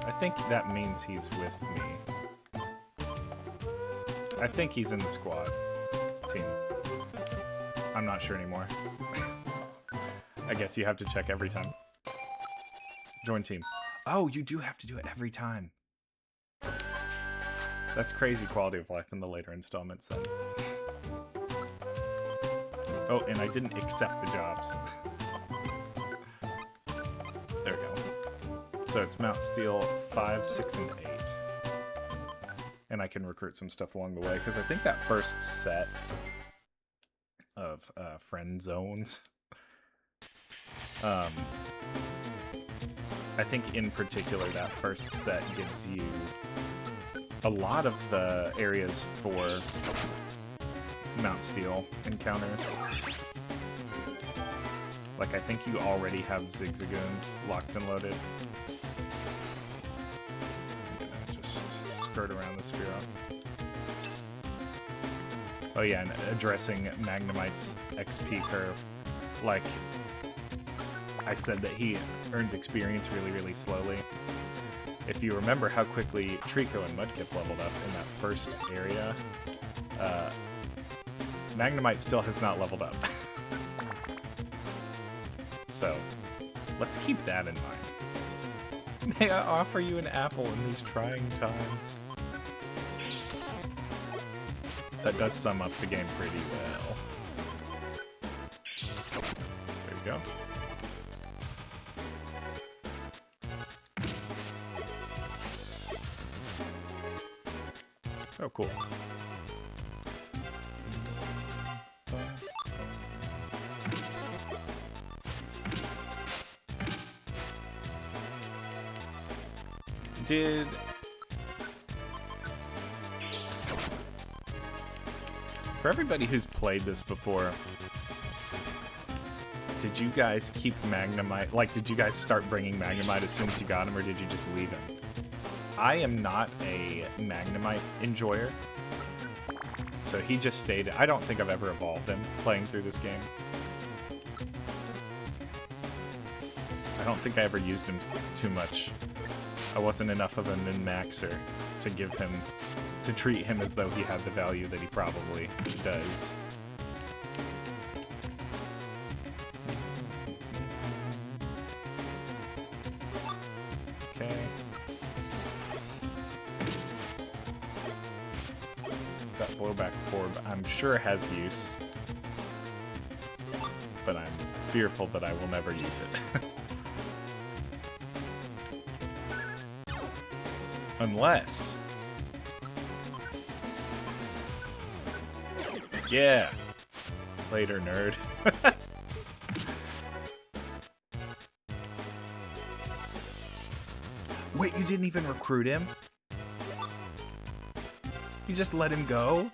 I think that means he's with me. I think he's in the squad team. I'm not sure anymore. I guess you have to check every time. Join team. Oh, you do have to do it every time. That's crazy quality of life in the later installments then. Oh, and I didn't accept the jobs. There we go. So it's Mount Steel 5, 6, and 8. And I can recruit some stuff along the way, because I think that first set of friend zones, I think in particular that first set gives you a lot of the areas for Mount Steel encounters. Like, I think you already have Zigzagoons locked and loaded. I'm gonna just skirt around the Spinoff. Oh yeah, and addressing Magnemite's XP curve. Like, I said that he earns experience really, really slowly. If you remember how quickly Trico and Mudkip leveled up in that first area, Magnemite still has not leveled up. So, let's keep that in mind. May I offer you an apple in these trying times? That does sum up the game pretty well. There we go. Oh, cool. For everybody who's played this before, did you guys keep Magnemite? Like, did you guys start bringing Magnemite as soon as you got him, or did you just leave him? I am not a Magnemite enjoyer, so he just stayed. I don't think I've ever evolved him playing through this game. I don't think I ever used him too much. I wasn't enough of a min-maxer to give him, to treat him as though he had the value that he probably does. Okay. That blowback orb, I'm sure has use, but I'm fearful that I will never use it. Unless... Yeah! Later, nerd. Wait, you didn't even recruit him? You just let him go?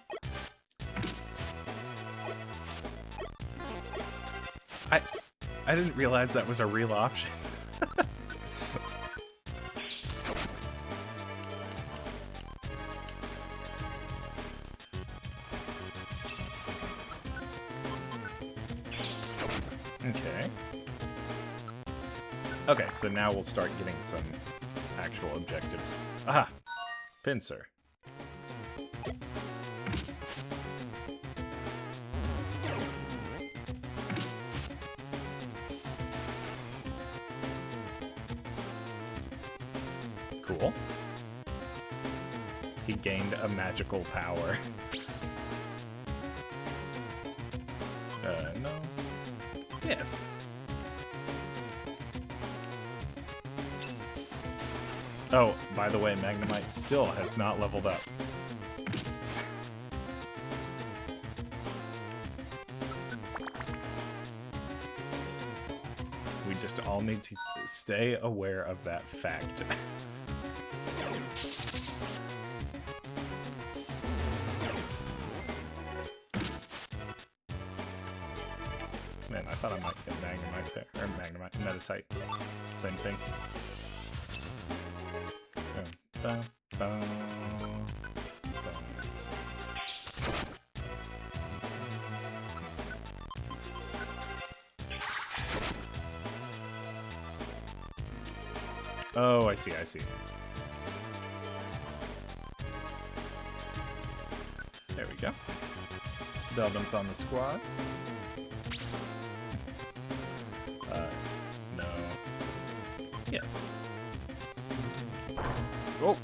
I didn't realize that was a real option. Okay, so now we'll start getting some actual objectives. Aha! Pincer. Cool. He gained a magical power. No. Yes. Oh, by the way, Magnemite still has not leveled up. We just all need to stay aware of that fact. Man, I thought I might get Magnemite there. Or Magnemite, Metatite. Same thing. Bum, bum, bum. Oh, I see, I see. There we go. Beldum's on the squad. No. Yes. Oh!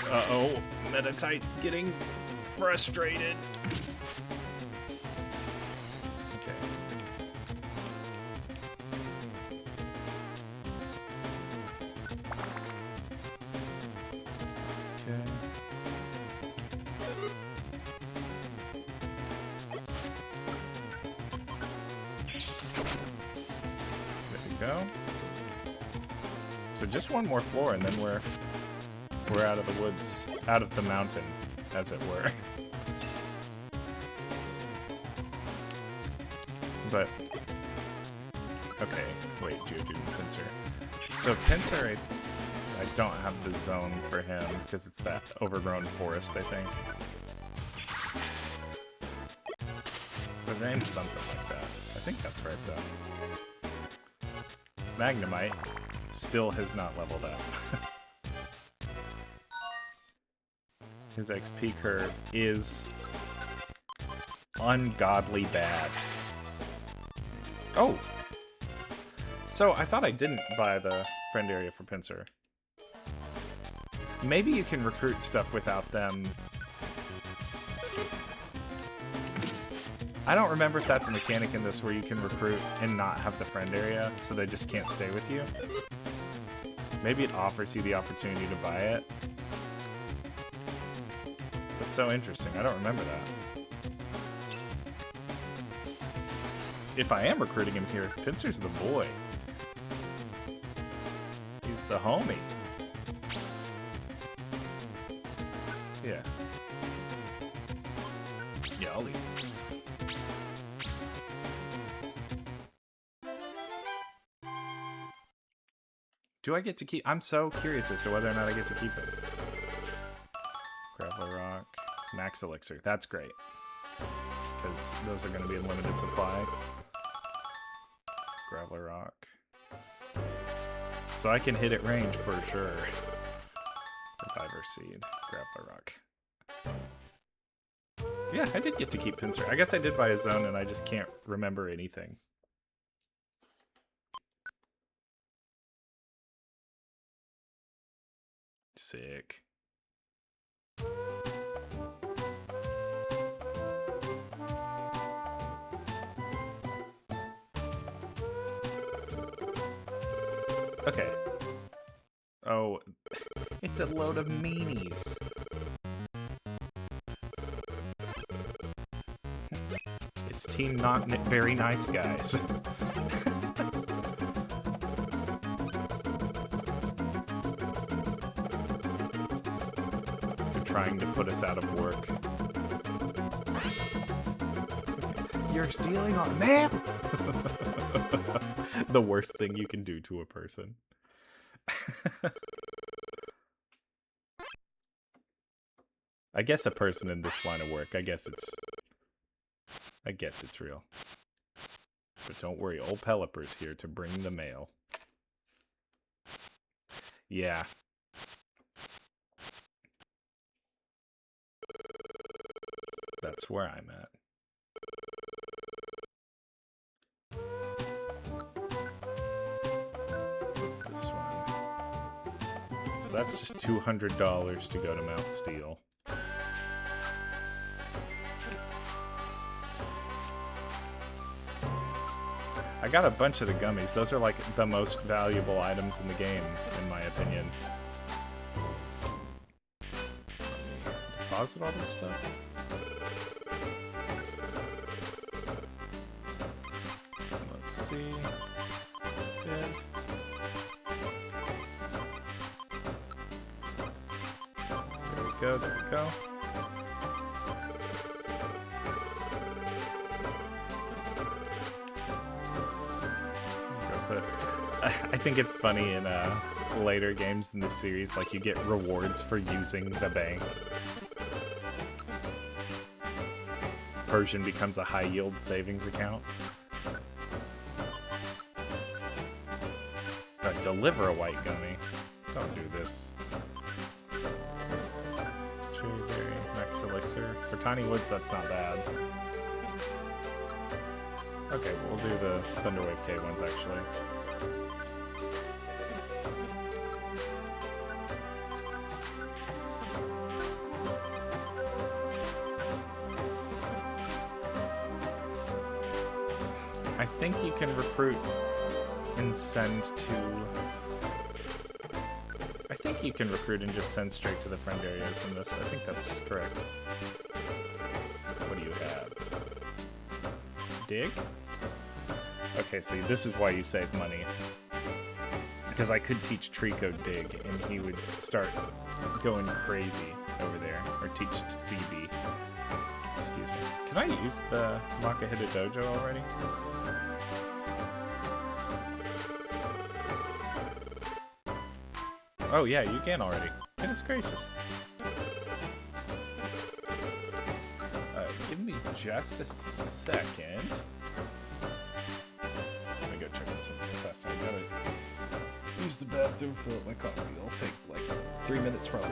Uh-oh, Metatite's getting frustrated. Okay. Okay. There we go. So just one more floor and then we're out of the woods, out of the mountain, as it were. But okay, wait, Geodude and Pinsir. So Pinsir, I don't have the zone for him because it's that overgrown forest, I think. The name's something like that. I think that's right though. Magnemite still has not leveled up. His XP curve is ungodly bad. Oh! So, I thought I didn't buy the friend area for Pinsir. Maybe you can recruit stuff without them. I don't remember if that's a mechanic in this where you can recruit and not have the friend area, so they just can't stay with you. Maybe it offers you the opportunity to buy it. That's so interesting. I don't remember that. If I am recruiting him here, Pinsir's the boy. He's the homie. Yeah. Yeah, I'll leave. Do I get to keep... I'm so curious as to whether or not I get to keep it. Graveler Rock. Max Elixir. That's great. Because those are going to be in limited supply. Graveler Rock. So I can hit at range for sure. Reviver Seed. Graveler Rock. Yeah, I did get to keep Pinsir. I guess I did buy a zone and I just can't remember anything. Sick. Okay. Oh, it's a load of meanies. It's team not very nice guys. Trying to put us out of work. You're stealing our mail! The worst thing you can do to a person. I guess a person in this line of work, I guess it's real. But don't worry, old Pelipper's here to bring the mail. Yeah. That's where I'm at. What's this one? Is that's just $200 to go to Mount Steel. I got a bunch of the gummies. Those are like the most valuable items in the game, in my opinion. Deposit all this stuff? Let's see. Good. There we go, there we go. I think it's funny in later games in the series, like you get rewards for using the bank. Persian becomes a high-yield savings account. Deliver a white gummy. Don't do this. Cherryberry, Max Elixir. For Tiny Woods, that's not bad. Okay, we'll do the Thunderwave K ones, actually. I think you can recruit and send to... I think you can recruit and just send straight to the friend areas in this. I think that's correct. What do you have? Dig? Okay, so this is why you save money. Because I could teach Trico Dig, and he would start going crazy over there. Or teach Stevie. Excuse me. Can I use the Makahita Dojo already? Oh yeah, you can already. Goodness gracious. Give me just a second. Let me go check on something real fast. I gotta use the bathroom, fill up my coffee. It'll take like 3 minutes probably.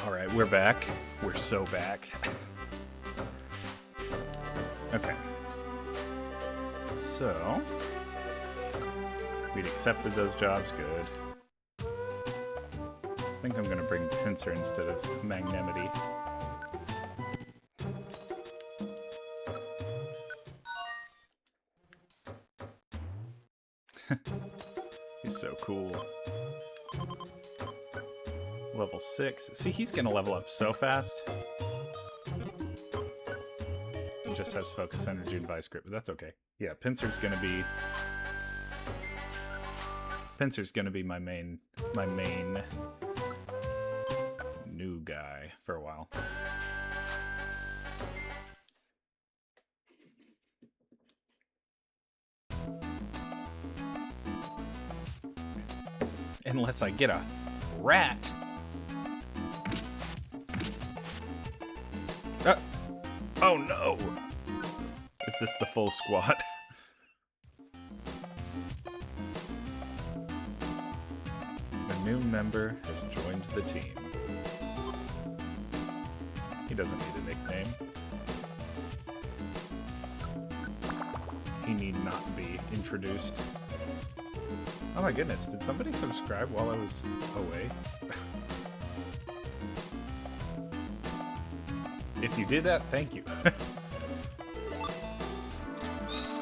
Alright, we're back. We're so back. Okay. So, we'd accepted those jobs, good. I think I'm gonna bring Pincer instead of Magnanimity. He's so cool. Level 6. See, he's gonna level up so fast. He just has focus, energy, and vice grip, but that's okay. Yeah, Pinsir's gonna be my main new guy for a while. Unless I get a rat. Oh no! Is this the full squad? A new member has joined the team. He doesn't need a nickname. He need not be introduced. Oh my goodness, did somebody subscribe while I was away? If you did that, thank you.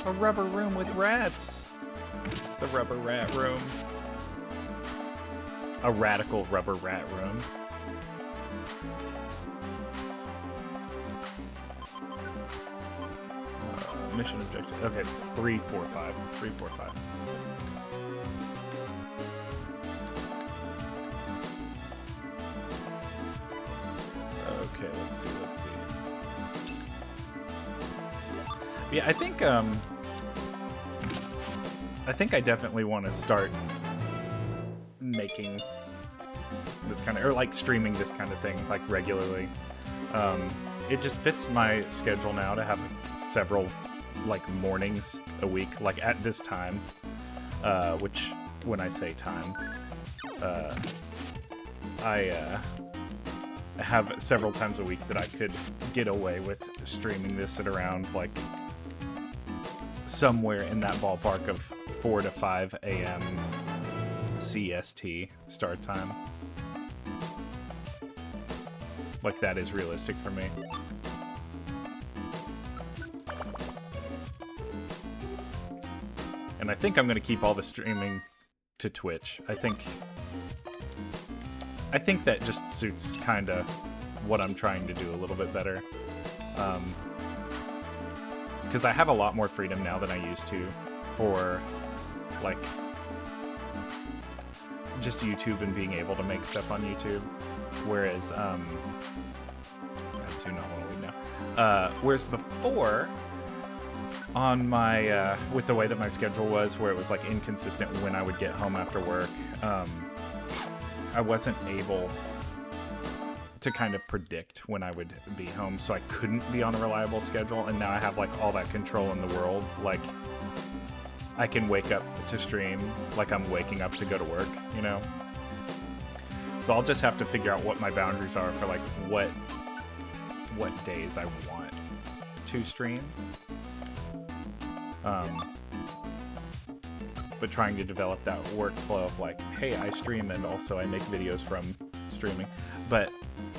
A rubber room with rats. The rubber rat room. A radical rubber rat room. Mission objective. Okay, it's 345. 345. Okay, let's see. Yeah, I think I definitely want to start making this kind of, or like streaming this kind of thing, like regularly. It just fits my schedule now to have several like mornings a week, like at this time, which when I say time, I have several times a week that I could get away with streaming this at around like somewhere in that ballpark of 4 to 5 AM CST start time. Like that is realistic for me. And I think I'm going to keep all the streaming to Twitch. I think that just suits kind of what I'm trying to do a little bit better. Because I have a lot more freedom now than I used to for, like, just YouTube and being able to make stuff on YouTube. Whereas, I do not want to leave now. Whereas before, on my, with the way that my schedule was, where it was, like, inconsistent when I would get home after work, I wasn't able to kind of predict when I would be home, so I couldn't be on a reliable schedule, and now I have like all that control in the world. Like, I can wake up to stream like I'm waking up to go to work, you know? So I'll just have to figure out what my boundaries are for like what days I want to stream. But trying to develop that workflow of like, hey, I stream and also I make videos from streaming. But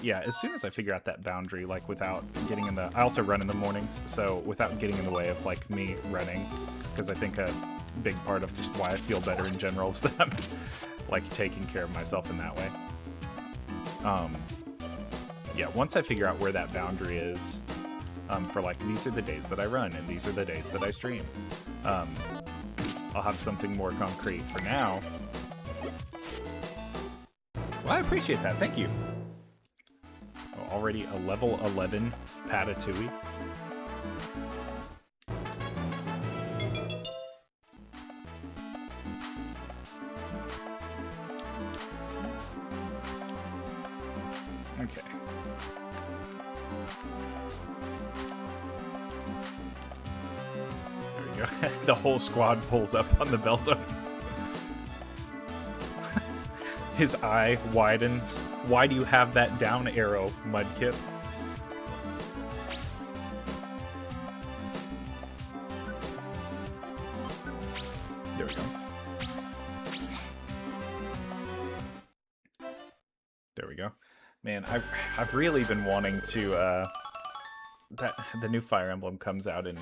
yeah, as soon as I figure out that boundary, like without getting in the... I also run in the mornings, so without getting in the way of like me running, because I think a big part of just why I feel better in general is that I'm like taking care of myself in that way. Yeah, once I figure out where that boundary is, for like, these are the days that I run and these are the days that I stream, I'll have something more concrete. For now, well, I appreciate that. Thank you. Oh, already a level 11 Patatooie. Okay. There we go. The whole squad pulls up on the Belto. His eye widens. Why do you have that down arrow, Mudkip? There we go. There we go. Man, I've really been wanting to, that the new Fire Emblem comes out in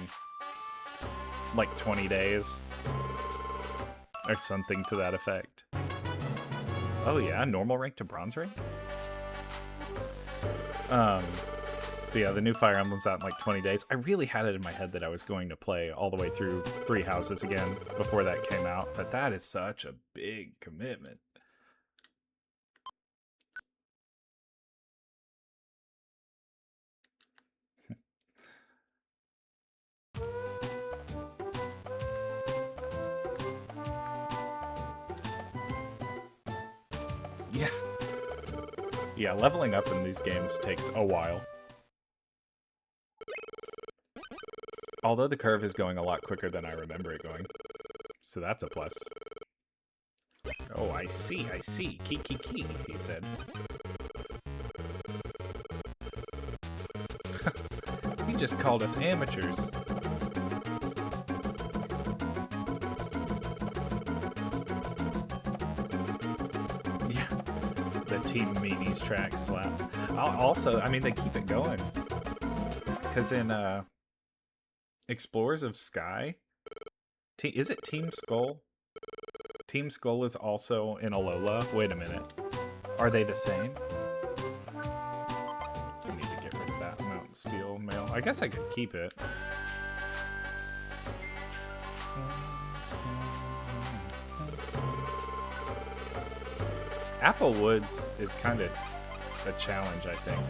like 20 days. Or something to that effect. Oh yeah, normal rank to bronze rank? But yeah, the new Fire Emblem's out in like 20 days. I really had it in my head that I was going to play all the way through 3 Houses again before that came out, but that is such a big commitment. Yeah. Yeah, leveling up in these games takes a while. Although the curve is going a lot quicker than I remember it going. So that's a plus. Oh, I see, I see. Key, he said. He just called us amateurs. Yeah. The Team Meanies track slaps. Also, I mean, they keep it going. Because in Explorers of Sky, is it Team Skull? Team Skull is also in Alola. Wait a minute. Are they the same? I need to get rid of that Mountain Steel mail. I guess I could keep it. Apple Woods is kind of a challenge, I think,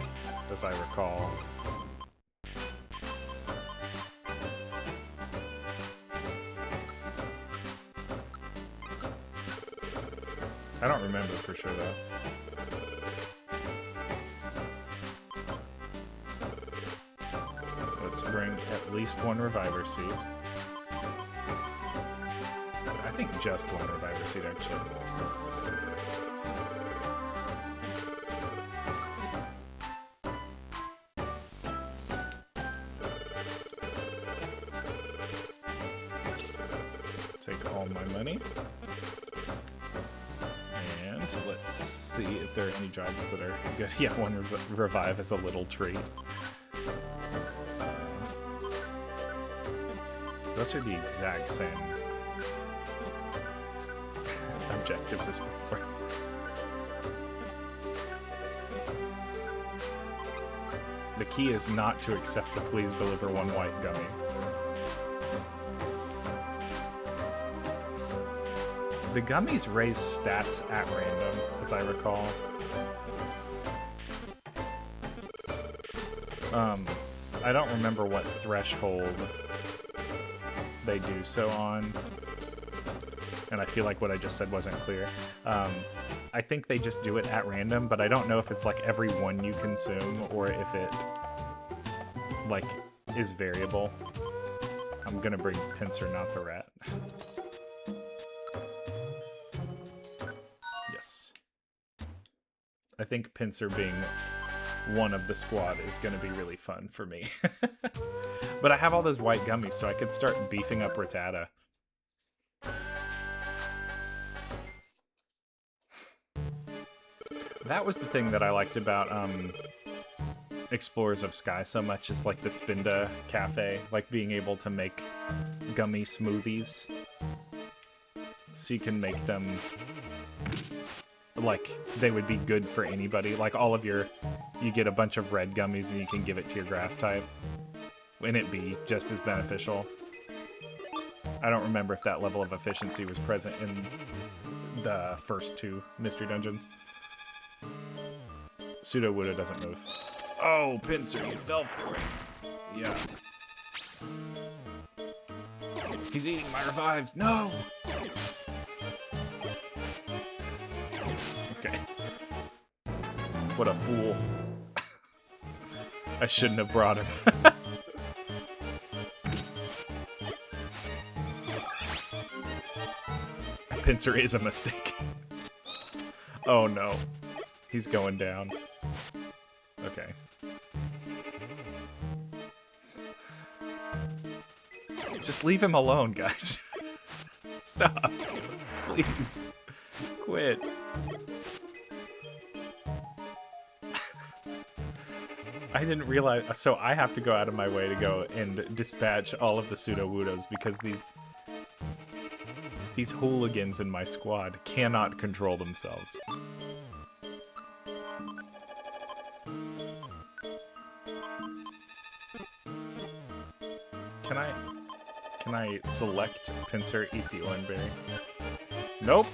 as I recall. I don't remember for sure, though. Let's bring at least 1 Reviver Seed. I think just 1 Reviver Seed, actually. Take all my money. Let's see if there are any jobs that are good. Yeah, 1 revive is a little treat. Those are the exact same objectives as before. The key is not to accept the please deliver 1 white gummy. The gummies raise stats at random, as I recall. I don't remember what threshold they do so on, and I feel like what I just said wasn't clear. I think they just do it at random, but I don't know if it's like every 1 you consume or if it like is variable. I'm gonna bring Pinsir, not the rat. I think Pinsir being one of the squad is going to be really fun for me. But I have all those white gummies, so I could start beefing up Rattata. That was the thing that I liked about Explorers of Sky so much, is like the Spinda Cafe, like being able to make gummy smoothies. So you can make them like they would be good for anybody. Like all of your, you get a bunch of red gummies and you can give it to your grass type, and it be just as beneficial. I don't remember if that level of efficiency was present in the first 2 mystery dungeons. Sudowoodo doesn't move. Oh, Pinsir, you fell for it. Yeah. He's eating my revives. No! Okay. What a fool. I shouldn't have brought him. Pinsir is a mistake. Oh no. He's going down. Okay. Just leave him alone, guys. Stop. Please. Quit. I didn't realize, so I have to go out of my way to go and dispatch all of the Sudowoodos because these... These hooligans in my squad cannot control themselves. Can I select pincer, eat the orange berry? Nope.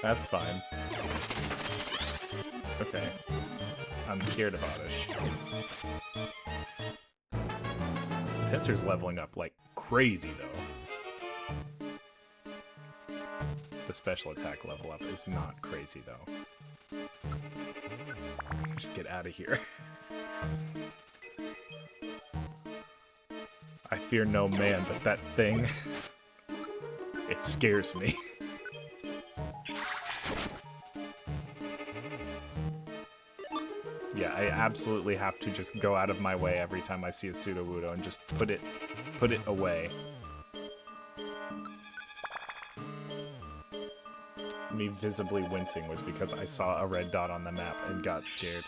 That's fine. Okay. I'm scared of Oddish. Pincer's leveling up like crazy, though. The special attack level up is not crazy, though. Just get out of here. I fear no man, but that thing, it scares me. Yeah, I absolutely have to just go out of my way every time I see a Sudowoodo and just put it away. Me visibly wincing was because I saw a red dot on the map and got scared.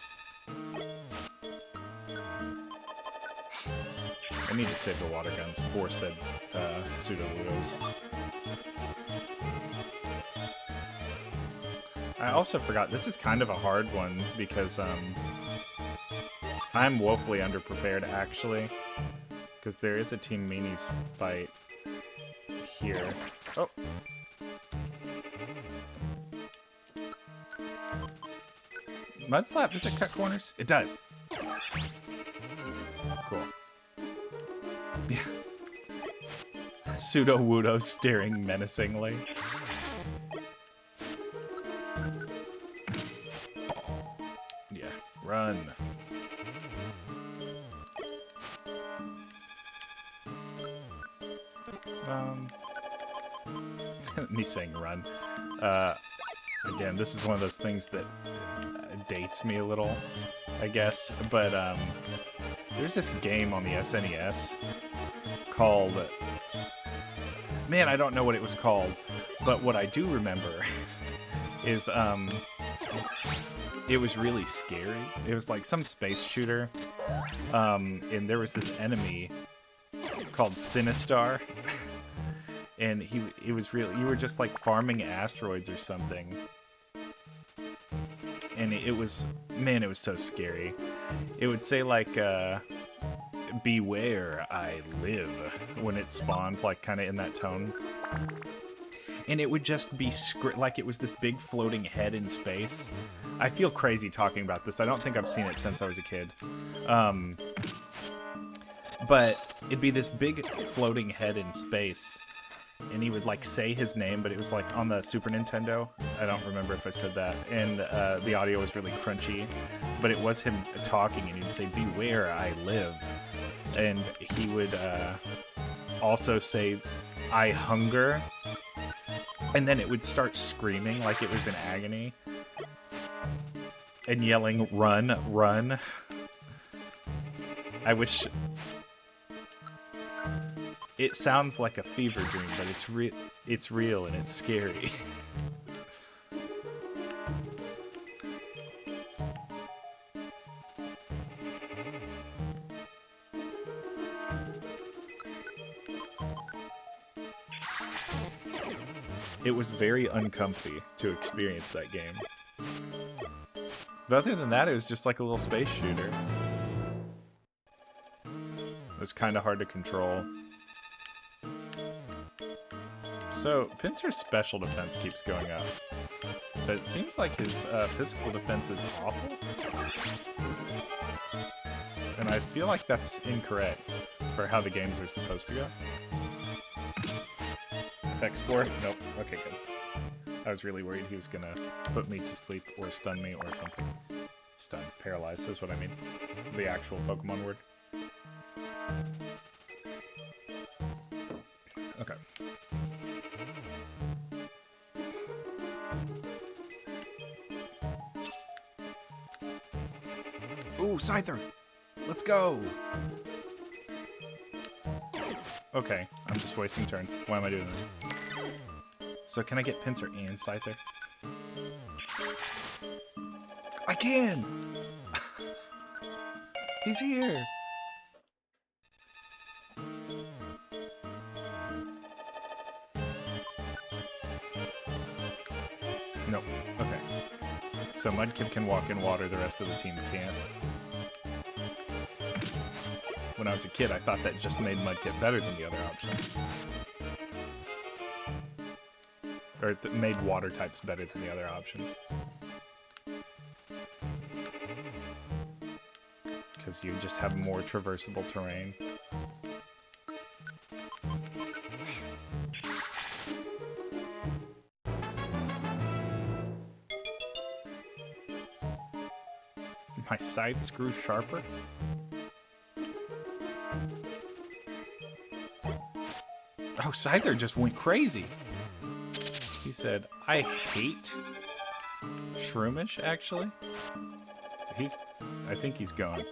I need to save the water guns for said Sudowoodos. I also forgot, this is kind of a hard one because I'm woefully underprepared actually, because there is a Team Meanies fight here. Oh! Mud Slap, does it cut corners? It does! Cool. Yeah. Sudowoodo staring menacingly. Yeah, run. Me saying run. Again, this is one of those things that dates me a little, I guess, but there's this game on the SNES called... Man, I don't know what it was called, but what I do remember is it was really scary. It was like some space shooter, and there was this enemy called Sinistar, and it was really, you were just like farming asteroids or something, and it was, man, it was so scary. It would say like beware, I live, when it spawned, like kind of in that tone. And it would just be like it was this big floating head in space. I feel crazy talking about this. I don't think I've seen it since I was a kid. But it'd be this big floating head in space, and he would like say his name, but it was like on the Super Nintendo. I don't remember if I said that. And the audio was really crunchy, but it was him talking, and he'd say, beware, I live. And he would also say, I hunger. And then it would start screaming like it was in agony. And yelling, run, run. I wish... It sounds like a fever dream, but it's real and it's scary. It was very uncomfy to experience that game. But other than that, it was just like a little space shooter. It was kind of hard to control. So, Pincer's special defense keeps going up. But it seems like his physical defense is awful. And I feel like that's incorrect for how the games are supposed to go. Export? Nope. Okay, good. I was really worried he was gonna put me to sleep or stun me or something. Stun. Paralyze is what I mean. The actual Pokemon word. Okay. Ooh, Scyther! Let's go! Okay, I'm just wasting turns. Why am I doing that? So can I get Pincer and Scyther? I can! He's here! So Mudkip can walk in water, the rest of the team can't. When I was a kid, I thought that just made Mudkip better than the other options. Or it made water types better than the other options. Because you just have more traversable terrain. My side screw sharper? Oh, Scyther just went crazy. He said, I hate Shroomish, actually. I think he's gone.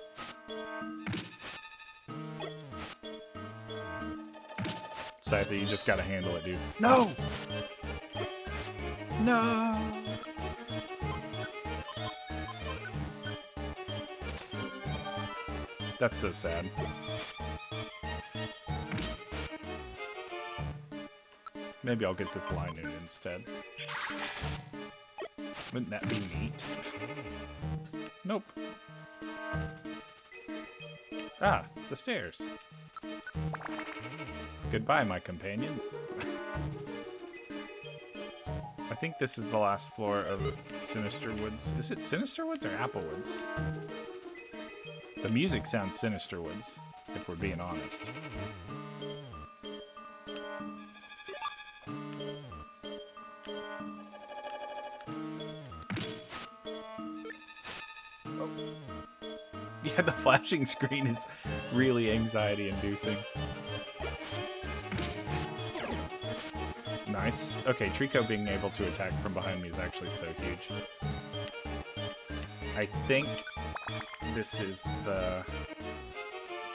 Scyther, you just gotta handle it, dude. No! No! That's so sad. Maybe I'll get this Linoon instead. Wouldn't that be neat? Nope. Ah, the stairs. Goodbye, my companions. I think this is the last floor of Sinister Woods. Is it Sinister Woods or Applewoods? The music sounds Sinister Woods, if we're being honest. Oh. Yeah, the flashing screen is really anxiety-inducing. Nice. Okay, Trico being able to attack from behind me is actually so huge. I think this is the...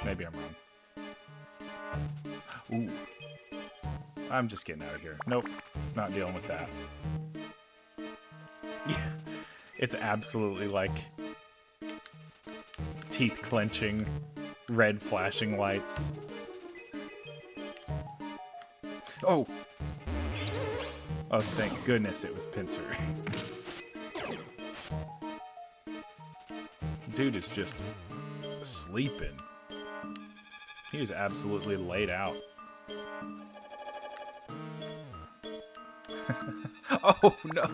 Maybe I'm wrong. Ooh. I'm just getting out of here. Nope. Not dealing with that. Yeah. It's absolutely like... teeth clenching, red flashing lights. Oh! Oh, thank goodness it was Pinsir. Dude is just sleeping. He was absolutely laid out. Oh no!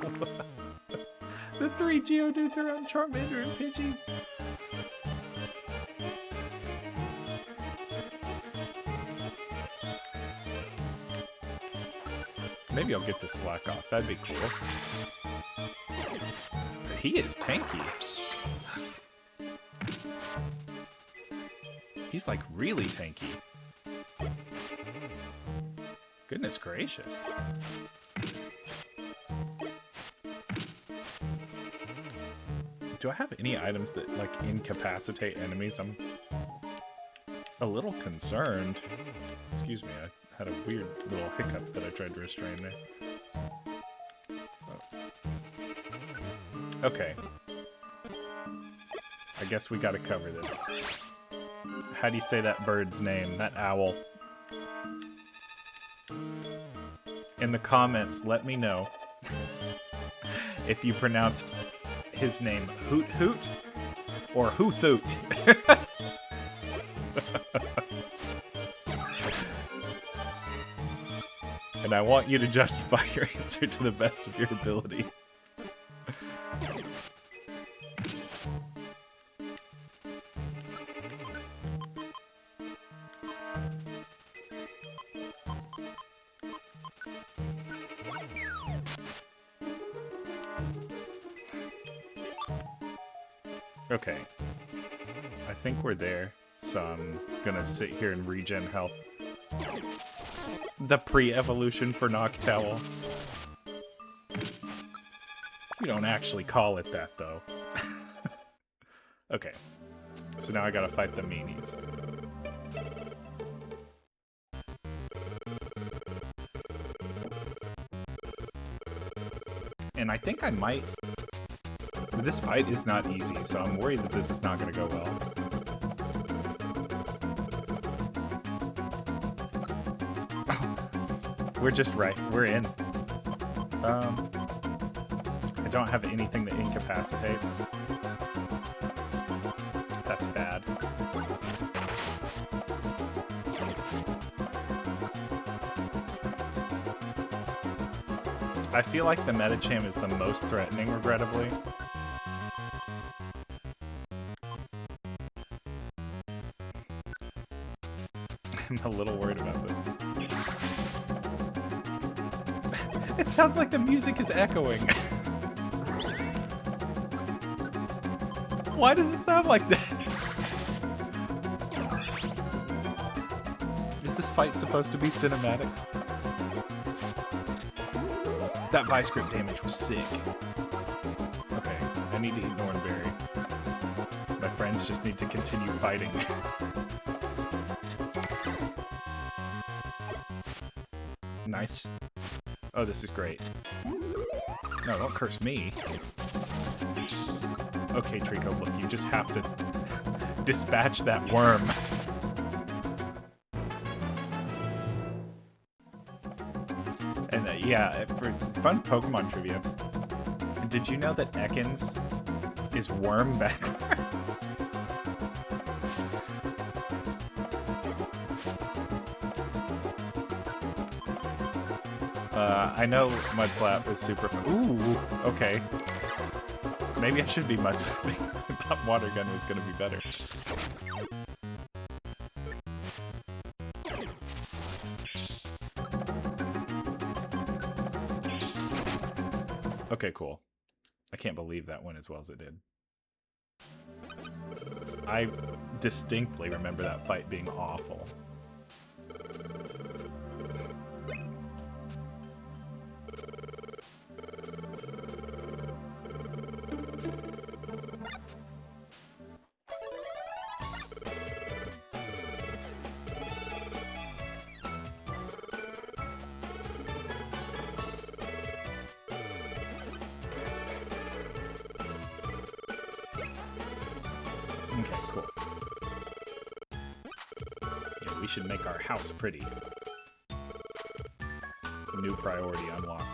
The 3 Geodudes are on Charmander and Pidgey. Maybe I'll get the Slack off. That'd be cool. But he is tanky. He's like really tanky. Goodness gracious. Do I have any items that like incapacitate enemies? I'm a little concerned. Excuse me, I had a weird little hiccup that I tried to restrain there. Oh. Okay. I guess we gotta cover this. How do you say that bird's name? That owl. In the comments, let me know if you pronounced his name Hoot Hoot or Hoothoot. And I want you to justify your answer to the best of your ability. Okay. I think we're there, so I'm gonna sit here and regen health. The pre-evolution for Noctowl. You don't actually call it that, though. Okay. So now I gotta fight the meanies. And I think I might... This fight is not easy, so I'm worried that this is not gonna go well. We're just right. We're in. I don't have anything that incapacitates. That's bad. I feel like the Medicham is the most threatening, regrettably. I'm a little worried about this. It sounds like the music is echoing. Why does it sound like that? Is this fight supposed to be cinematic? That vice grip damage was sick. Okay, I need to eat Nornberry. My friends just need to continue fighting. Nice. Oh, this is great. No, don't curse me. Okay, Trico, look, you just have to dispatch that worm. And yeah, for fun Pokemon trivia, did you know that Ekans is worm backward? I know Mudslap is super... Ooh, okay. Maybe I should be Mudslapping. I thought Water Gun was going to be better. Okay, cool. I can't believe that went as well as it did. I distinctly remember that fight being awful. Okay, cool. Yeah, we should make our house pretty. New priority unlocked.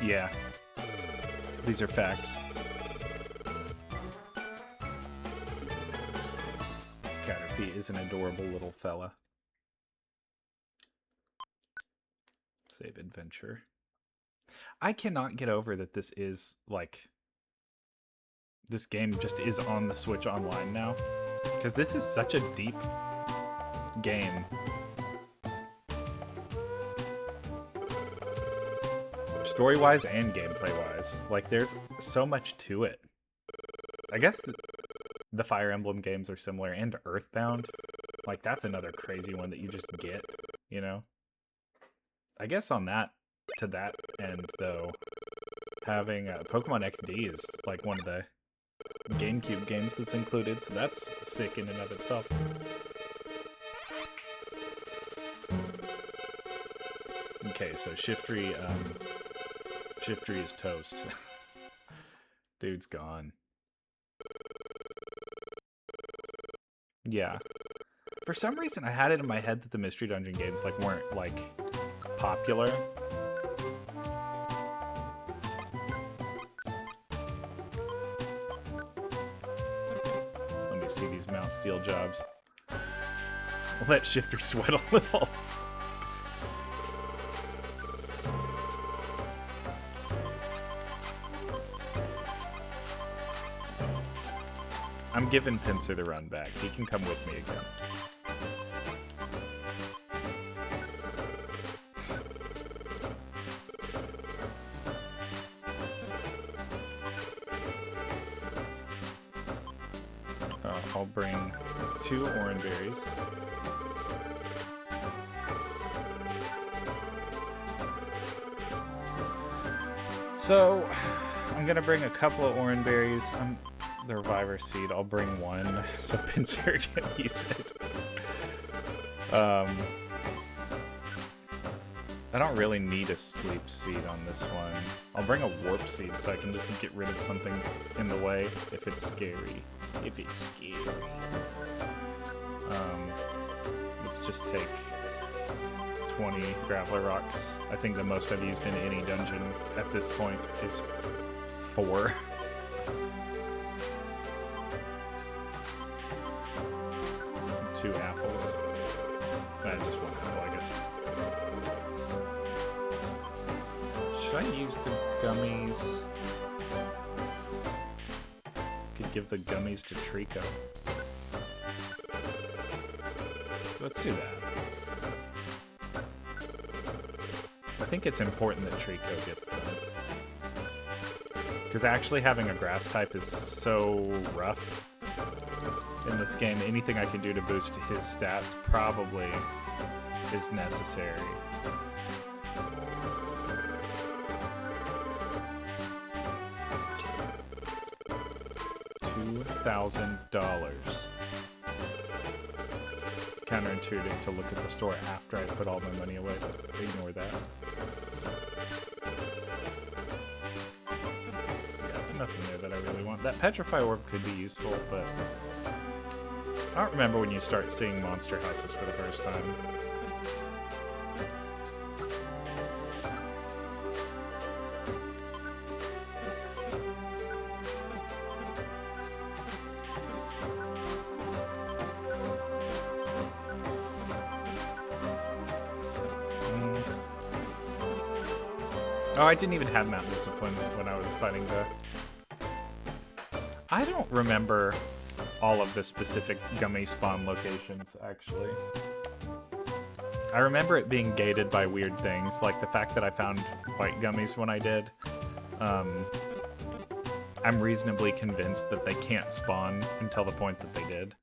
Yeah. These are facts. Caterpie is an adorable little fella. Save adventure. I cannot get over that this is, like... This game just is on the Switch Online now. Because this is such a deep game. Story-wise and gameplay-wise. Like, there's so much to it. I guess the Fire Emblem games are similar, and Earthbound. Like, that's another crazy one that you just get, you know? I guess on that, to that end, though, having Pokemon XD is, like, one of the GameCube games that's included, so that's sick in and of itself. Okay, so Shiftry is toast. Dude's gone. Yeah. For some reason, I had it in my head that the Mystery Dungeon games, like, weren't, like, popular. Let me see these Mount Steel jobs. Let Shifter sweat a little. I'm giving Pinsir the run back. He can come with me again. I'll bring 2 orange berries. So, I'm gonna bring a couple of orange berries. The Reviver Seed, I'll bring 1, so Pinsir can use it. I don't really need a Sleep Seed on this one. I'll bring a Warp Seed so I can just get rid of something in the way if it's scary. If it's scary. Let's just take 20 Grappler Rocks. I think the most I've used in any dungeon at this point is 4. Two apples. Just 1 apple, I guess. Should I use the gummies? Could give the gummies to Trico. Let's do that. I think it's important that Trico gets them. Because actually having a grass type is so rough in this game. Anything I can do to boost his stats probably is necessary. $2,000. Counterintuitive to look at the store after I put all my money away, but ignore that. Yeah, nothing there that I really want. That Petrify Orb could be useful, but I don't remember when you start seeing monster houses for the first time. Oh, I didn't even have Mount Discipline when I was fighting the... I don't remember all of the specific gummy spawn locations, actually. I remember it being gated by weird things, like the fact that I found white gummies when I did. I'm reasonably convinced that they can't spawn until the point that they did.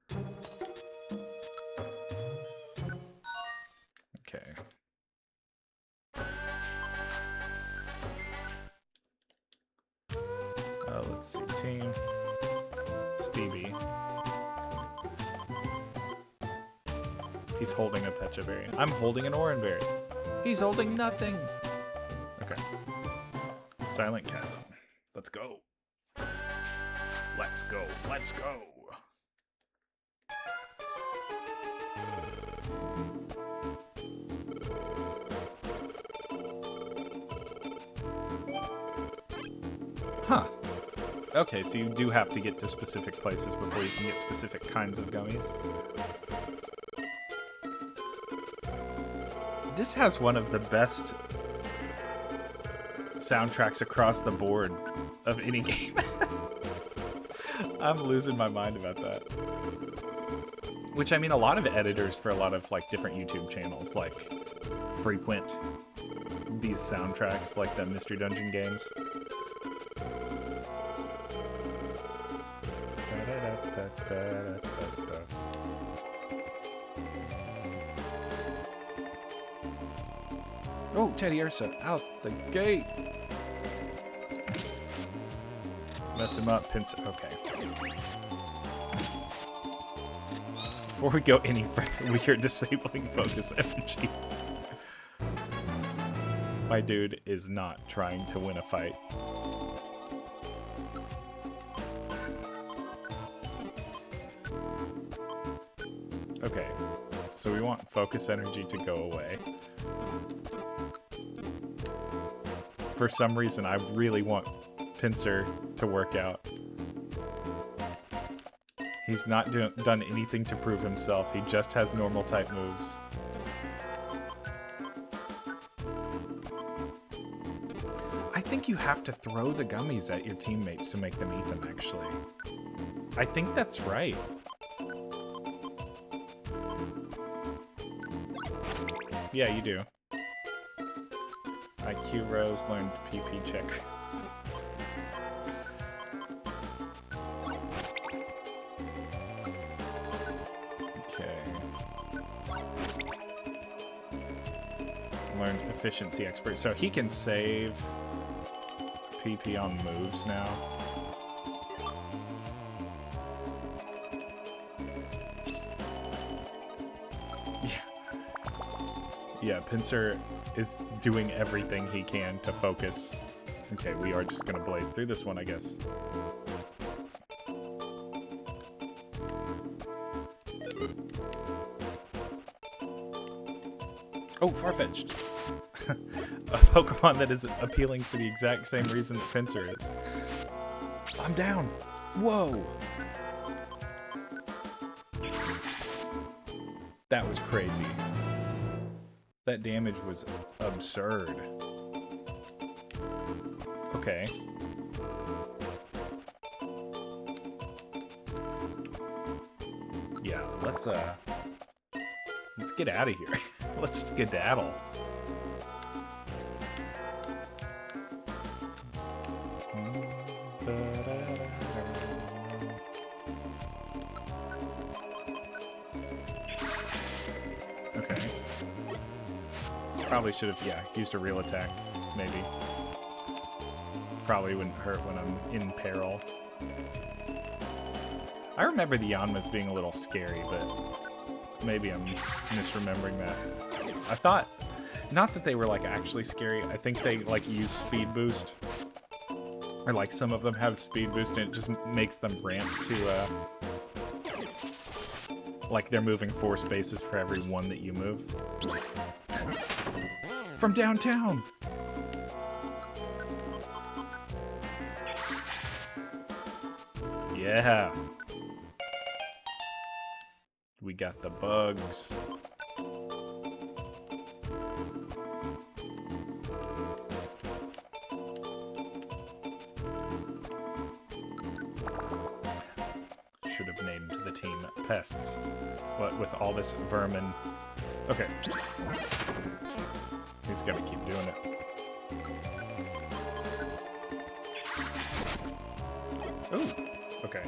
Okay. Let's see, team. Stevie. He's holding a Pechaberry. I'm holding an Oranberry. He's holding nothing. Okay. Silent Chasm. Let's go. Let's go. Let's go. Huh. Okay, so you do have to get to specific places before you can get specific kinds of gummies. This has one of the best soundtracks across the board of any game. I'm losing my mind about that. Which, I mean, a lot of editors for a lot of, like, different YouTube channels, like, frequent these soundtracks, like the Mystery Dungeon games. Oh, Teddy Ursa, out the gate! Mess him up, Pincer. Okay. Before we go any further, we are disabling focus energy. My dude is not trying to win a fight. Okay, so we want focus energy to go away. For some reason, I really want Pincer to work out. He's not done anything to prove himself. He just has normal type moves. I think you have to throw the gummies at your teammates to make them eat them, actually. I think that's right. Yeah, you do. IQ Rose learned PP check. Okay. Learned efficiency expert. So he can save PP on moves now. Yeah, Pincer is doing everything he can to focus. Okay, we are just gonna blaze through this one, I guess. Oh, Farfetch'd. A Pokemon that is appealing for the exact same reason that Pinsir is. I'm down. Whoa. That was crazy. That damage was absurd. Okay. Yeah, let's get out of here. Let's skedaddle. Okay. Probably should have, yeah, used a real attack, maybe. Probably wouldn't hurt when I'm in peril. I remember the Yanmas being a little scary, but maybe I'm misremembering that. I thought, not that they were like actually scary, I think they like use speed boost. Or like some of them have speed boost and it just makes them ramp to like they're moving 4 spaces for every one that you move. From downtown! Yeah! We got the bugs. Should have named the team Pests. What with all this vermin? Okay. He's gotta keep doing it. Ooh, okay.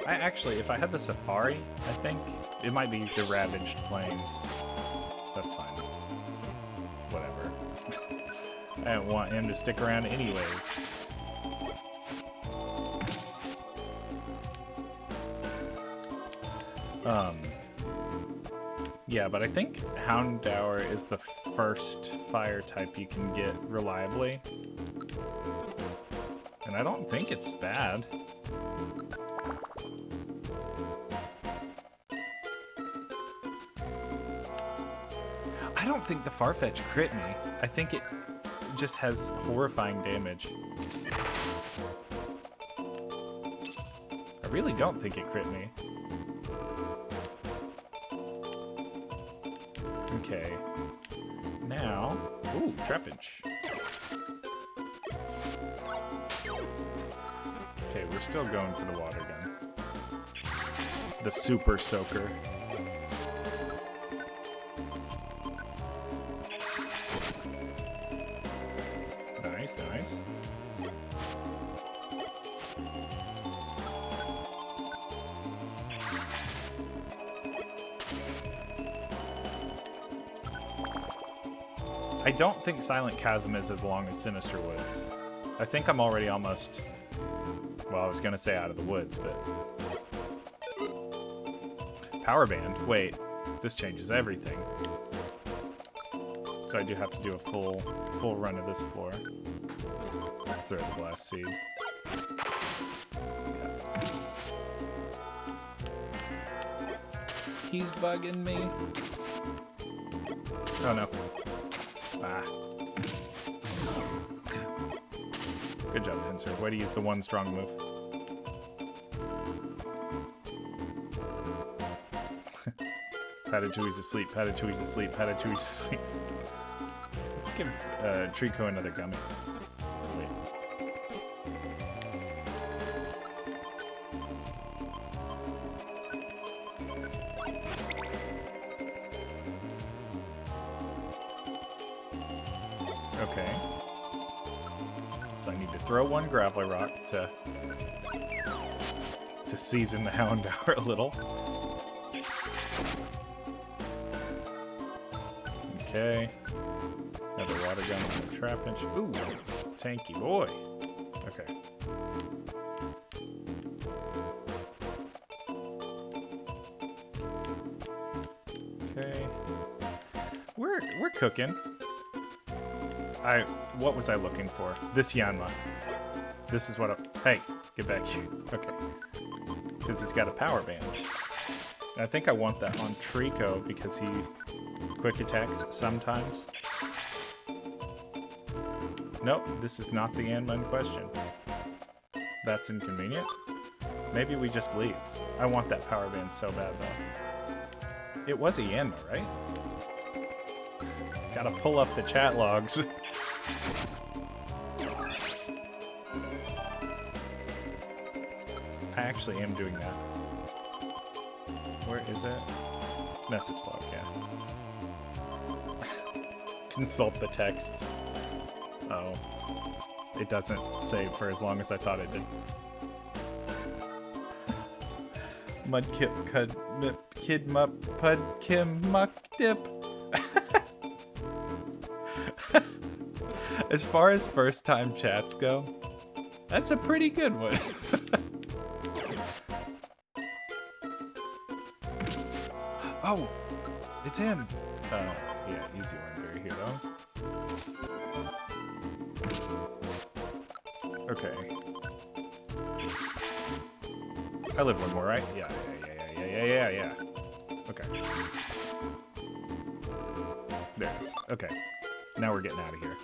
I actually, if I had the Safari, I think it might be the Ravaged Plains. That's fine. Whatever. I don't want him to stick around anyways. Yeah, but I think Houndour is the first fire type you can get reliably. And I don't think it's bad. I don't think the Farfetch crit me. I think it just has horrifying damage. I really don't think it crit me. Okay. Now... Ooh, Trapinch. Okay, we're still going for the water gun. The Super Soaker. Nice, nice. I don't think Silent Chasm is as long as Sinister Woods. I think I'm already almost... Well, I was gonna say out of the woods, but... Power Band. Wait, this changes everything. So I do have to do a full run of this floor. Let's throw the Blast Seed. Okay. He's bugging me. Oh no. Ah. Good job, Pinsir. Way to use the one strong move. Patatooie's asleep, Patatooie's asleep, Patatooie's asleep. Let's give Trico another gummy. Wait. Okay. So I need to throw one Graveler Rock to season the Houndour a little. Okay. Another water gun on the Trapinch. Ooh, tanky boy. Okay. Okay. We're cooking. What was I looking for? This Yanma. This is what hey, get back here. Okay. Because he's got a power band. And I think I want that on Trico because Quick attacks sometimes. Nope, this is not the Anma in question. That's inconvenient. Maybe we just leave. I want that power band so bad, though. It was a Yanma, right? Gotta pull up the chat logs. I actually am doing that. Where is it? Message log, yeah. Consult the texts. Oh. It doesn't save for as long as I thought it did. Mudkip, Cud, Mip, Kid, Mup, Pud, Kim, Muck, Dip. As far as first time chats go, that's a pretty good one. Oh, it's him. Yeah, easy one very here though. Okay. I live one more, right? Yeah. Okay. There it is. Okay. Now we're getting out of here.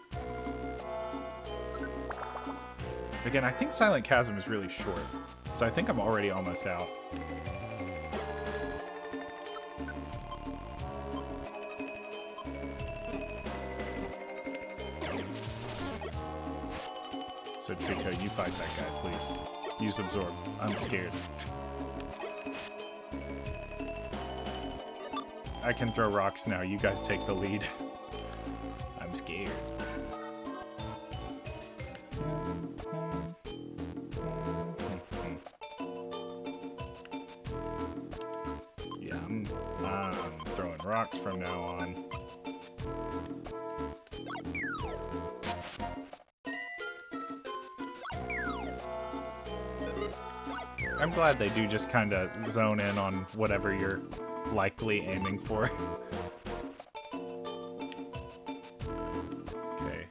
Again, I think Silent Chasm is really short, so I think I'm already almost out. So Trico, you fight that guy, please. Use Absorb. I'm scared. I can throw rocks now. You guys take the lead. I'm scared. Yeah, I'm throwing rocks from now on. I'm glad they do just kind of zone in on whatever you're likely aiming for. Okay.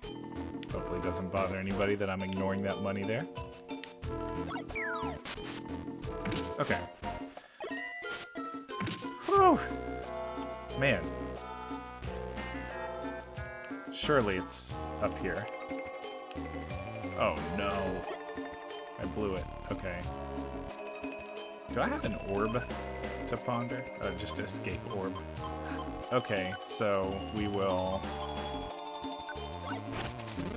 Hopefully it doesn't bother anybody that I'm ignoring that money there. Okay. Whew. Man. Surely it's up here. Oh no. I blew it. Okay. Do I have an orb to ponder? Just escape orb. Okay, so we will...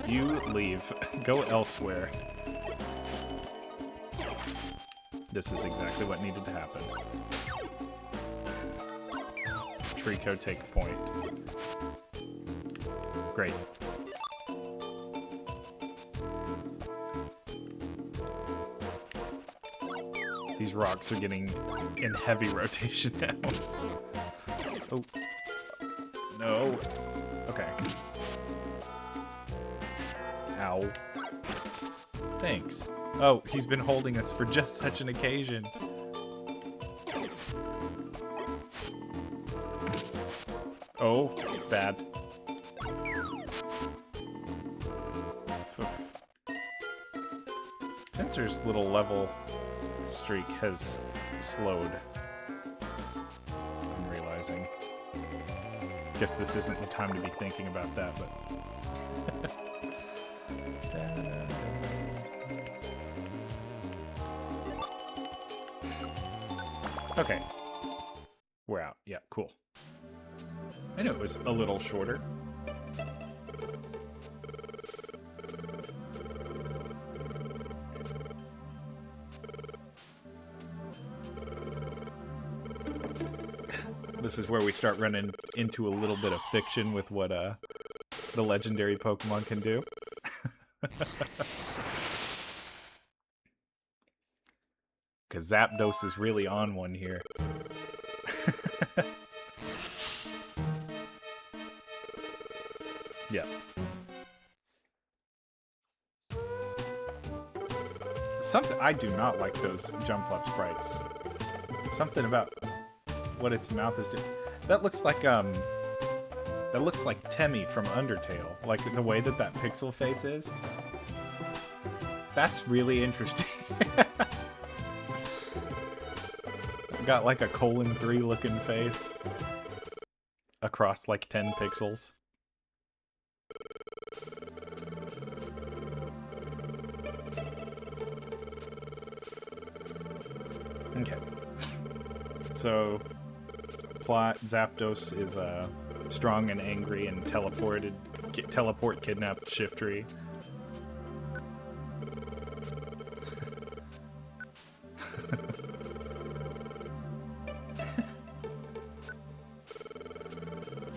You leave. Go elsewhere. This is exactly what needed to happen. Trico, take point. Great. These rocks are getting in heavy rotation now. Oh. No. Okay. Ow. Thanks. Oh, he's been holding us for just such an occasion. Oh, bad. Fencer's little level streak has slowed. I'm realizing. Guess this isn't the time to be thinking about that, but... Okay. We're out. Yeah, cool. I knew it was a little shorter. This is where we start running into a little bit of fiction with what the legendary Pokemon can do. Because Zapdos is really on one here. Yeah. Something I do not like those jump left sprites. Something about what its mouth is doing. That looks like Temmie from Undertale. Like the way that that pixel face is. That's really interesting. Got like a 3 looking face. across like 10 pixels. Okay. So, plot, Zapdos is strong and angry and teleport kidnapped Shiftry.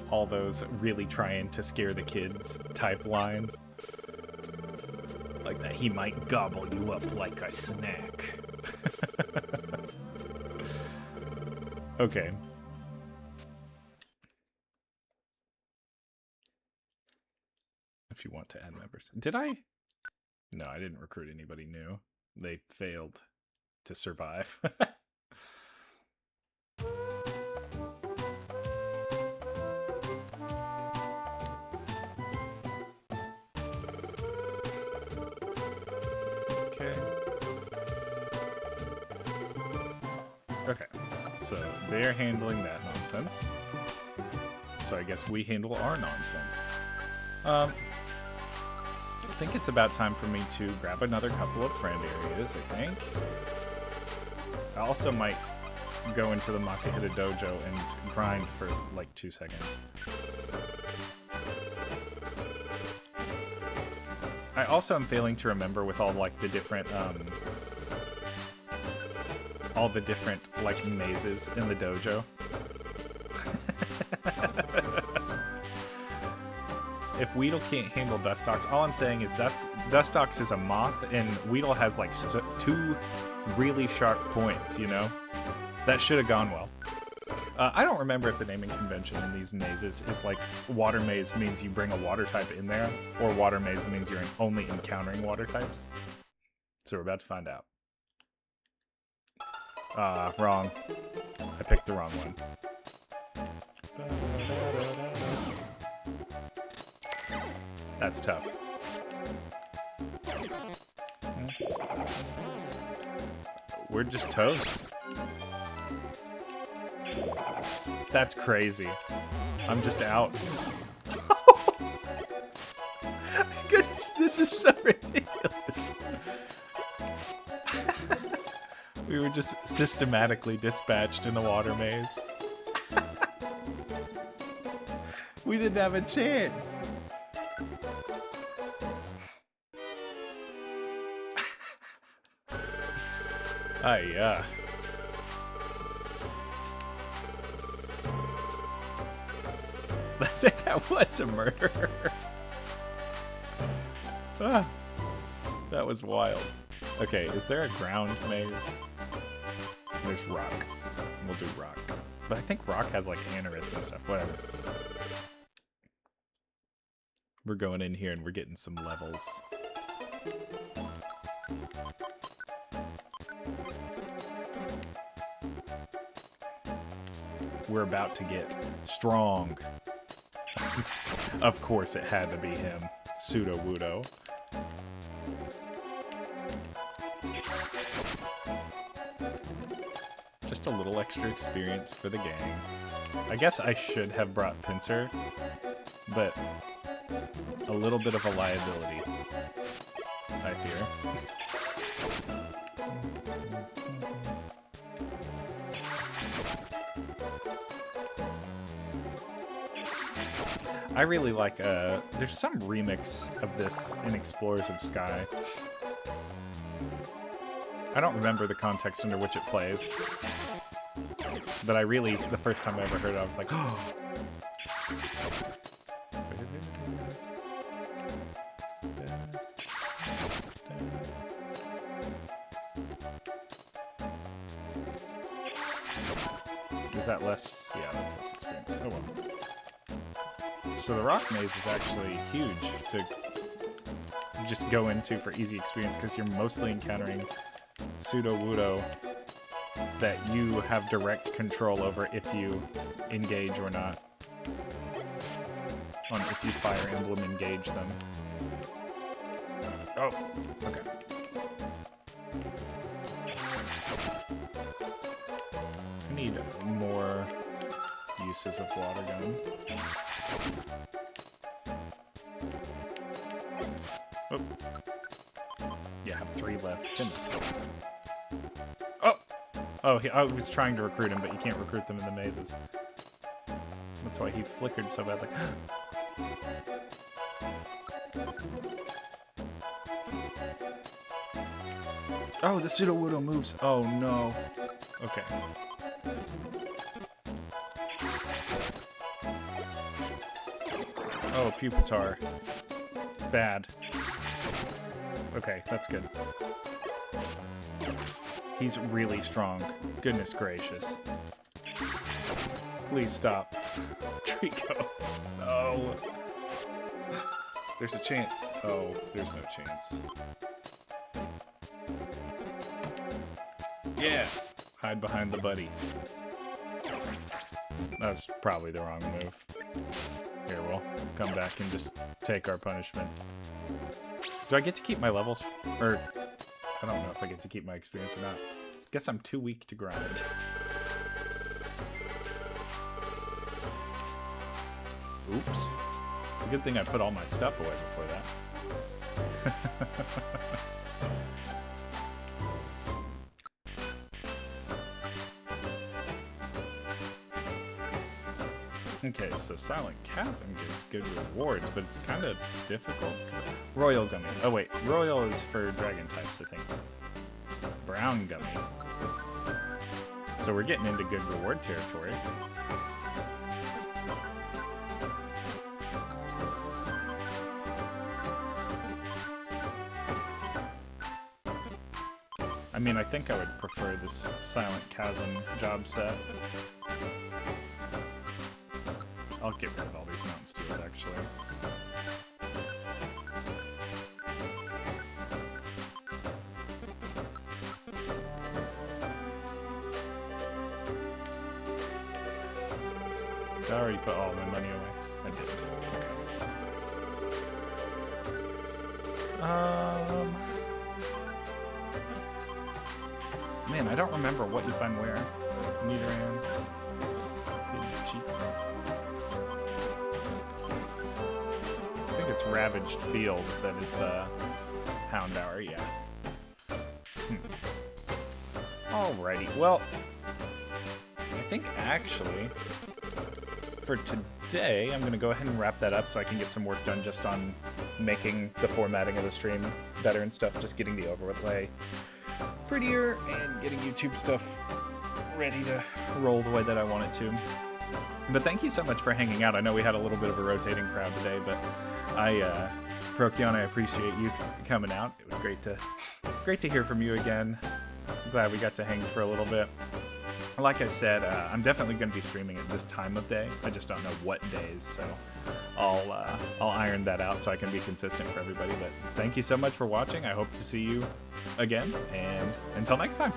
All those really trying to scare the kids type lines. Like that he might gobble you up like a snack. Okay. If you want to add members. Did I? No, I didn't recruit anybody new. They failed to survive. Okay, so they're handling that nonsense. So I guess we handle our nonsense. I think it's about time for me to grab another couple of friend areas, I think. I also might go into the Makahita Dojo and grind for like 2 seconds. I also am failing to remember with all like the different like mazes in the dojo. If Weedle can't handle Dustox, all I'm saying is Dustox is a moth, and Weedle has like 2 really sharp points, you know? That should have gone well. I don't remember if the naming convention in these mazes is like water maze means you bring a water type in there, or water maze means you're only encountering water types. So we're about to find out. Wrong. I picked the wrong one. That's tough. We're just toast. That's crazy. I'm just out. Goodness, this is so ridiculous. We were just systematically dispatched in the water maze. We didn't have a chance. Yeah. That's it. That was a murder. That was wild. Okay, is there a ground maze? There's rock. We'll do rock. But I think rock has like anorith and stuff. Whatever. We're going in here and we're getting some levels. We're about to get strong. Of course it had to be him. Pseudo-Wudo. Just a little extra experience for the gang. I guess I should have brought Pinsir, but a little bit of a liability, I fear. I really like, there's some remix of this in Explorers of Sky. I don't remember the context under which it plays. But I really, the first time I ever heard it, I was like, oh! Is that less? Yeah, that's less experience. Oh well. So the rock maze is actually huge to just go into for easy experience because you're mostly encountering Pseudo-Wudo that you have direct control over if you engage or not. On if you Fire Emblem engage them. Oh, okay. I need more uses of water gun. Oh. Yeah, I have 3 left. Goodness. Oh! Oh, I was trying to recruit him, but you can't recruit them in the mazes. That's why he flickered so badly. Oh, the pseudo-widow moves. Oh, no. Okay. Oh, Pupitar. Bad. Okay, that's good. He's really strong. Goodness gracious. Please stop. Trico. No. There's a chance. Oh, there's no chance. Yeah. Hide behind the buddy. That was probably the wrong move. Here, we'll come back and just take our punishment. Do I get to keep my levels? Or, I don't know if I get to keep my experience or not. Guess I'm too weak to grind. Oops. It's a good thing I put all my stuff away before that. Okay, so Silent Chasm gives good rewards, but it's kind of difficult. Royal Gummy. Oh wait, Royal is for dragon types, I think. Brown Gummy. So we're getting into good reward territory. I mean, I think I would prefer this Silent Chasm job set. I'll get rid of all these Mountain Stews, actually. Did I already put all my money away? I did. Okay. Man, I don't remember what you find where. Nidoran. I think it's Ravaged Field that is the Houndour, yeah. Alrighty, well, I think actually for today I'm going to go ahead and wrap that up so I can get some work done just on making the formatting of the stream better and stuff, just getting the overlay prettier and getting YouTube stuff ready to roll the way that I want it to. But thank you so much for hanging out. I know we had a little bit of a rotating crowd today, but Procyon, I appreciate you coming out. It was great to hear from you again. I'm glad we got to hang for a little bit. Like I said, I'm definitely going to be streaming at this time of day. I just don't know what days, so I'll iron that out so I can be consistent for everybody. But thank you so much for watching. I hope to see you again, and until next time,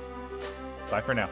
bye for now.